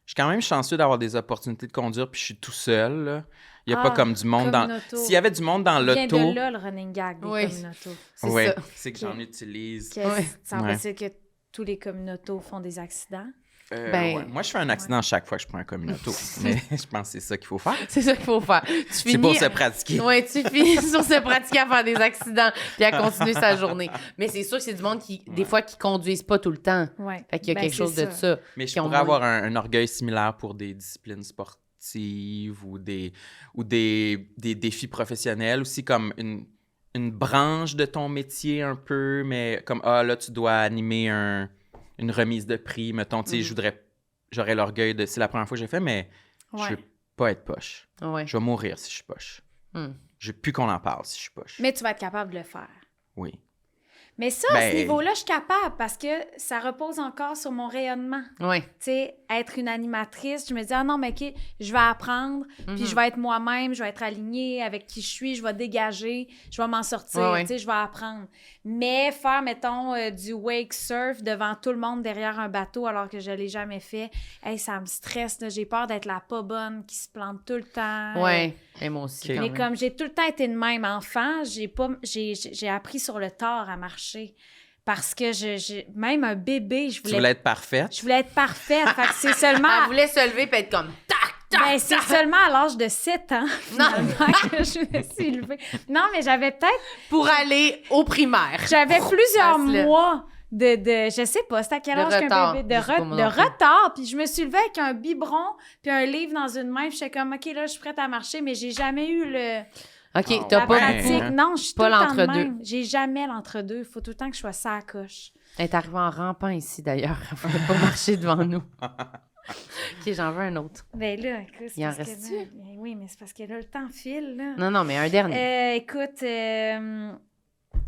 Je suis quand même chanceux d'avoir des opportunités de conduire, puis je suis tout seul, là. Il n'y a pas comme du monde dans... communauto. S'il y avait du monde dans Il vient l'auto... de là, le running gag des Oui. communautos. C'est Oui, ça. c'est que j'en utilise. Ouais. Ça Ouais. veut dire que tous les communautos font des accidents? Ben- Ouais. Moi, je fais un accident chaque fois que je prends un communauto. Mais je pense que c'est ça qu'il faut faire. C'est ça qu'il faut faire. C'est pour se pratiquer. Oui, tu finis sur se pratiquer à faire des accidents puis à continuer sa journée. Mais c'est sûr que c'est du monde qui, des fois, qui conduisent pas tout le temps. Ouais. Fait qu'il y a Ben, quelque c'est chose de ça. Mais je qui ont pourrais moins- avoir un orgueil similaire pour des disciplines sportives ou des défis professionnels. Aussi comme une branche de ton métier un peu, mais comme, là, tu dois animer une remise de prix, mettons. Tu sais, j'aurais l'orgueil de... C'est la première fois que j'ai fait, mais je veux pas être poche. Ouais. Je vais mourir si je suis poche. Hmm. Je veux plus qu'on en parle si je suis poche. Mais tu vas être capable de le faire. Oui. Mais ça, à ce Ben- niveau-là, je suis capable parce que ça repose encore sur mon rayonnement. Ouais. Tu sais, être une animatrice, je me dis, ah non, mais OK, je vais apprendre, puis je vais être moi-même, je vais être alignée avec qui je suis, je vais dégager, je vais m'en sortir, Ouais, ouais. tu sais, je vais apprendre. Mais faire, mettons, du wake surf devant tout le monde derrière un bateau alors que je l'ai jamais fait, hey, ça me stresse, là. J'ai peur d'être la pas bonne qui se plante tout le temps. Ouais. Et moi aussi. Ok. quand Mais même. comme j'ai tout le temps été de même enfant, j'ai appris sur le tard à marcher. Parce que même un bébé, je Tu voulais être parfaite? voulais être parfaite. Fait que c'est seulement... Elle voulait se lever et être comme tac, Ben, c'est seulement à l'âge de 7 ans, finalement, que je me suis levée. Non, mais j'avais pour aller au primaire. plusieurs Facile. mois de je sais pas, c'était à quel De âge qu'un retard. bébé, Je sais pas, moi de non plus. retard. Puis je me suis levée avec un biberon puis un livre dans une main. Puis j'étais comme, OK, là, je suis prête à marcher, mais j'ai jamais eu OK, Ah, t'as la pas... ouais. pratique. Non, je suis Pas tout le temps de l'entre-deux. même. J'ai jamais l'entre-deux. Il faut tout le temps que je sois ça à coche. Elle est arrivée en rampant ici, d'ailleurs. Elle ne pouvait pas marcher devant nous. OK, j'en veux un autre. Ben là, écoute, c'est Il en parce que reste-tu? là- ben oui, mais c'est parce que là, le temps file, là. Non, non, mais un dernier. Écoute,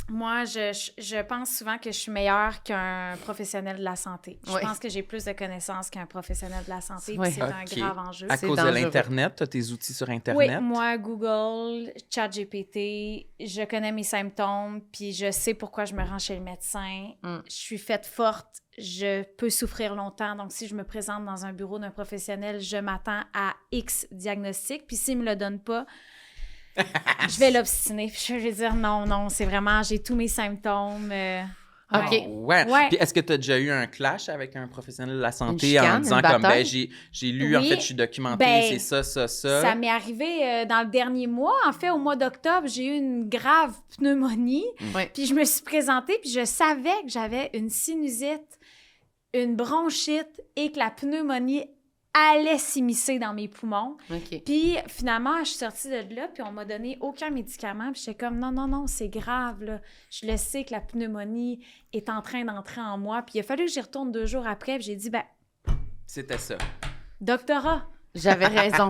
moi, je pense souvent que je suis meilleure qu'un professionnel de la santé. Je Oui. pense que j'ai plus de connaissances qu'un professionnel de la santé, Oui. puis c'est un Ok. grave enjeu. À C'est cause dangereux. de l'Internet, tu as tes outils sur Oui, Internet? moi, Google, ChatGPT, je connais mes symptômes, puis je sais pourquoi je me rends chez le médecin. Mm. Je suis faite forte, je peux souffrir longtemps. Donc, si je me présente dans un bureau d'un professionnel, je m'attends à X diagnostic, puis s'il ne me le donne pas, je vais l'obstiner. Puis je vais dire non, c'est vraiment, j'ai tous mes symptômes. OK. Ah, ouais. Ouais. Puis est-ce que tu as déjà eu un clash avec un professionnel de la santé chicane, en disant une comme, bataille? j'ai lu, en Oui. fait, je suis documenté, Ben, c'est ça. Ça m'est arrivé dans le dernier mois. En fait, au mois d'octobre, j'ai eu une grave pneumonie. Ouais. Puis je me suis présentée, puis je savais que j'avais une sinusite, une bronchite et que la pneumonie allait s'immiscer dans mes poumons. OK. Puis finalement, je suis sortie de là, puis on m'a donné aucun médicament. Puis j'étais comme, non, c'est grave, là. Je le sais que la pneumonie est en train d'entrer en moi. Puis il a fallu que j'y retourne 2 jours après, puis j'ai dit, C'était ça. doctorat. J'avais raison.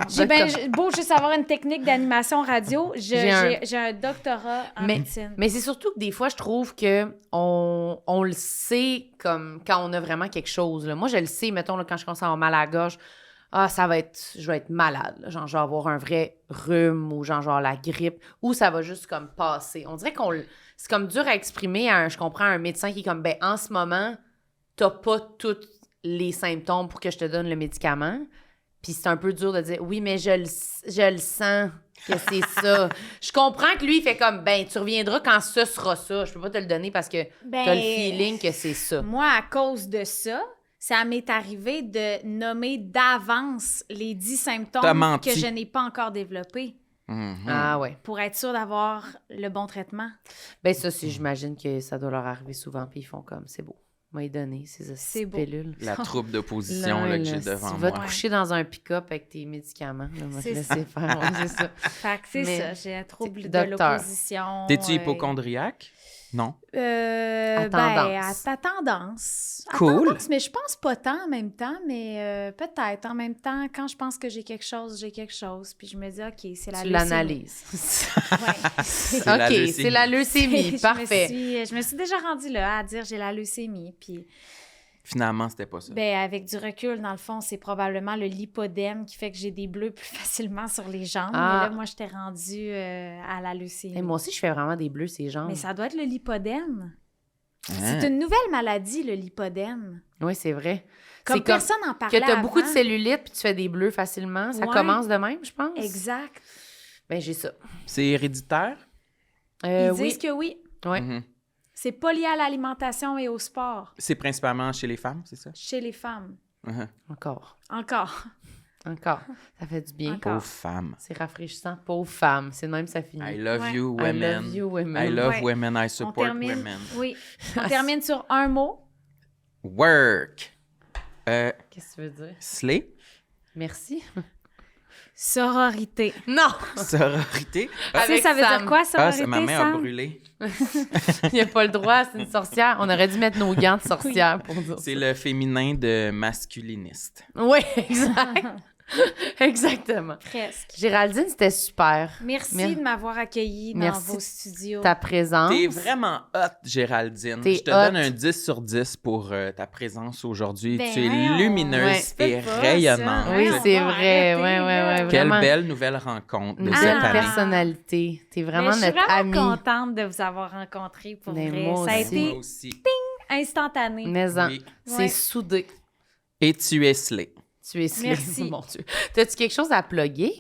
Beau juste avoir une technique d'animation radio, j'ai un doctorat en médecine. Mais c'est surtout que des fois, je trouve que on le sait comme quand on a vraiment quelque chose. Là. Moi, je le sais, mettons, là, quand je commence à avoir mal à la gorge, je vais être malade. Là. Genre, je vais avoir un vrai rhume ou genre la grippe, ou ça va juste comme passer. On dirait c'est comme dur à exprimer je comprends un médecin qui est comme, ben en ce moment, t'as pas tous les symptômes pour que je te donne le médicament. Puis c'est un peu dur de dire, oui, mais je le sens que c'est ça. Je comprends que lui, il fait comme, ben, tu reviendras quand ce sera ça. Je peux pas te le donner parce que t'as le feeling que c'est ça. Moi, à cause de ça m'est arrivé de nommer d'avance les 10 T'as symptômes menti. que je n'ai pas encore développés Mhm. Ah ouais. pour être sûre d'avoir le bon traitement. Ben ça, j'imagine que ça doit leur arriver souvent, puis ils font comme, c'est beau. m'a donné ces C'est beau. pilules. La troupe d'opposition là, que j'ai devant tu moi. vas te coucher dans un pick-up avec tes médicaments. Là, moi, je C'est laisser faire. Ouais, c'est ça. Fait que c'est Mais ça, j'ai un trouble de docteur. l'opposition. T'es-tu hypochondriaque? Non. À À tendance. ta tendance. À Cool. tendance, mais je pense pas tant en même temps, mais peut-être en même temps, quand je pense que j'ai quelque chose, puis je me dis, OK, c'est la Tu leucémie. l'analyses. Ouais. C'est la OK, leucémie. c'est la leucémie. Parfait. Je me suis déjà rendue là à dire j'ai la leucémie, puis Finalement, c'était pas ça. ben, avec du recul, dans le fond, c'est probablement le lipodème qui fait que j'ai des bleus plus facilement sur les jambes. Ah. Mais là, moi, j'étais rendue à la leucémie. Et moi aussi, je fais vraiment des bleus ces jambes. Mais ça doit être le lipodème. Hein? C'est une nouvelle maladie, le lipodème. Oui, c'est vrai. Comme C'est personne n'en parlait que tu as beaucoup de avant. cellulite puis tu fais des bleus facilement. Ça Ouais. commence de même, je pense. Exact. Ben, j'ai ça. C'est héréditaire? Ils oui. disent que oui. Ouais. Mhm. C'est pas lié à l'alimentation et au sport C'est principalement chez les femmes, c'est ça? chez les femmes. Mhm. Encore. Encore. Ça fait du bien. Encore. Pauvres femmes. C'est rafraîchissant. Pauvre femme. C'est de même, ça finit. I love Ouais. you, I women. love you, women. I love Ouais. women. I On support termine. women. Oui. On termine sur un mot. Work. Qu'est-ce que tu veux dire? Slay. Merci. Sororité. Non! Sororité. Tu sais, ça veut Sam. dire quoi, Ah, sororité, ma main a Sam? brûlé. Il n'y a pas le droit, c'est une sorcière. On aurait dû mettre nos gants de sorcière pour dire C'est ça. le féminin de masculiniste. Oui, exact. Exactement. Presque. Géraldine, c'était super. Merci de m'avoir accueillie dans Merci vos studios. Ta présence. T'es vraiment hot, Géraldine. T'es Je te hot. donne un 10 sur 10 pour ta présence aujourd'hui. Ben, tu es voyons. lumineuse Ouais. et Fais pas rayonnante. ça. Oui, Ouais, c'est on va vrai. arrêter, Ouais, là. Quelle vraiment. belle nouvelle rencontre de Une cette belle année. personnalité. T'es vraiment Mais je suis notre vraiment amie. contente de vous avoir rencontré pour Mais vrai. moi Ça a aussi. Moi été aussi. instantané. Mais en- Oui. c'est Ouais. soudé. Et tu es slay. Tu es slay. Merci. Mon Dieu. T'as-tu quelque chose à plugger?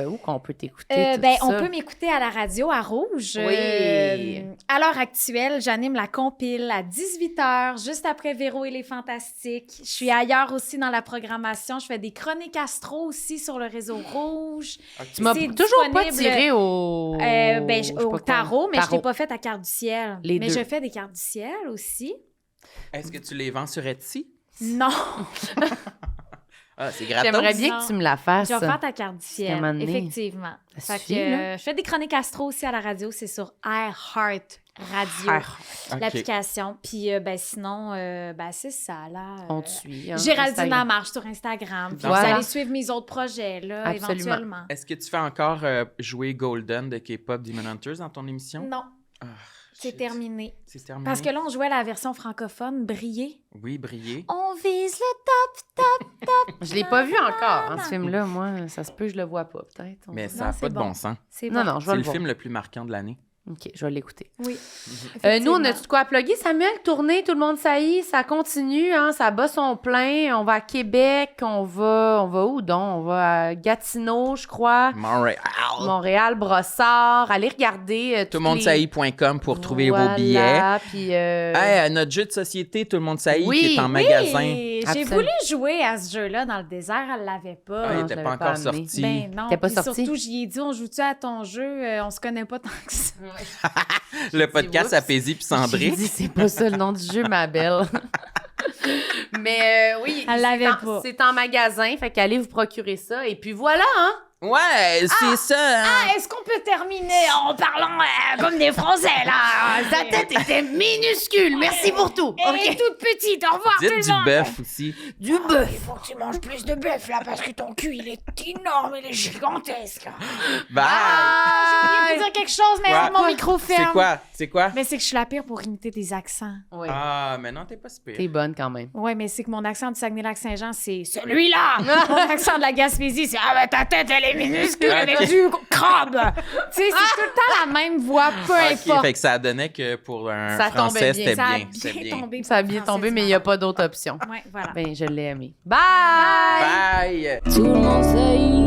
Où qu'on peut t'écouter? tout Ben, on ça? peut m'écouter à la radio à Rouge. Oui. À l'heure actuelle, j'anime la compile à 18h, juste après Véro et les Fantastiques. Je suis ailleurs aussi dans la programmation. Je fais des chroniques astro aussi sur le réseau Rouge. Tu m'as C'est toujours pas disponible, tiré au... Ben, je sais pas au quoi. tarot, mais je Tarot. l'ai pas fait à carte du ciel. Les mais deux. je fais des cartes du ciel aussi. Est-ce que tu les vends sur Etsy? Non, Ah, c'est gratos. J'aimerais bien que tu me la fasses. je vais faire ta carte du qu'à un moment ciel, donné, effectivement. ça Fait suffit, que, là. je fais des chroniques astro aussi à la radio, c'est sur iHeart Radio. Ok. L'application. Puis, ben, sinon, ben, c'est ça, là. On te suit. hein, Géraldine Instagram. Lamarche sur Instagram. Puis Voilà. vous allez suivre mes autres projets, là, Absolument. éventuellement. Est-ce que tu fais encore jouer Golden de K-pop Demon Hunters dans ton émission? Non, Ah, c'est shit. terminé. C'est terminé. Parce que là, on jouait la version francophone, Briller. Oui, briller. On vise le top. Je l'ai pas vu encore, hein, ce film-là. Moi, ça se peut, je le vois pas, peut-être. Mais ça Non, n'a c'est pas de bon. bon sens. C'est Non, bon. non, je C'est vais le le voir. film le plus marquant de l'année. OK, je vais l'écouter. Oui. Nous, on a Effectivement. tout quoi à plugger? Samuel, tournée, tout le monde saillit, ça continue, hein, ça bat son plein. On va à Québec, on va où donc? On va à Gatineau, je crois. Montréal. Montréal, Brossard. Allez regarder. Tout le monde saillit.com pour trouver vos billets. Puis, Hey, notre jeu de société, Tout le monde saillit, Oui, qui est en oui. magasin. J'ai Absolument. voulu jouer à ce jeu-là dans le désert, elle l'avait pas. Ah, il je n'était l'avais pas pas encore amené. sorti. Ben non, T'es pas puis sorti? surtout, j'y ai dit, on joue-tu à ton jeu? On se connaît pas tant que ça. Le podcast oups. à Paisy puis J'ai Cendré. dit, c'est pas ça le nom du jeu, ma belle. Mais oui, Elle l'avait c'est pas. c'est en magasin, fait qu'allez vous procurer ça. Et puis voilà, hein? Ouais, c'est ça. hein. Est-ce qu'on peut terminer en parlant comme des Français, là? Sa tête était minuscule, merci pour tout. Elle est toute petite, au revoir tout Dites le du monde. bœuf aussi. Du Il bœuf. faut que tu manges plus de bœuf, là, parce que ton cul, il est énorme, il est gigantesque. Bye. J'ai oublié de dire quelque chose, mais Quoi? mon micro ferme. C'est quoi? C'est quoi? Mais c'est que je suis la pire pour imiter des accents. Oui. Ah, mais non, t'es pas super. T'es bonne quand même. Ouais, mais c'est que mon accent du Saguenay-Lac-Saint-Jean, c'est Celui-là! mon accent de la Gaspésie, c'est Ah, bah, ta tête, elle est minuscule Ah, avec ok. du crabe. Tu sais, c'est tout le temps la même voix, peu Ok, importe. fait que ça donnait que pour un Ça tombait français, bien. c'était Ça a bien. C'était bien bien. tombé. Ça a pour bien le français tombé, du mais il n'y a Nord. pas d'autre option. Ouais, voilà. Ben, je l'ai aimé. Bye! Bye! Tout le monde sait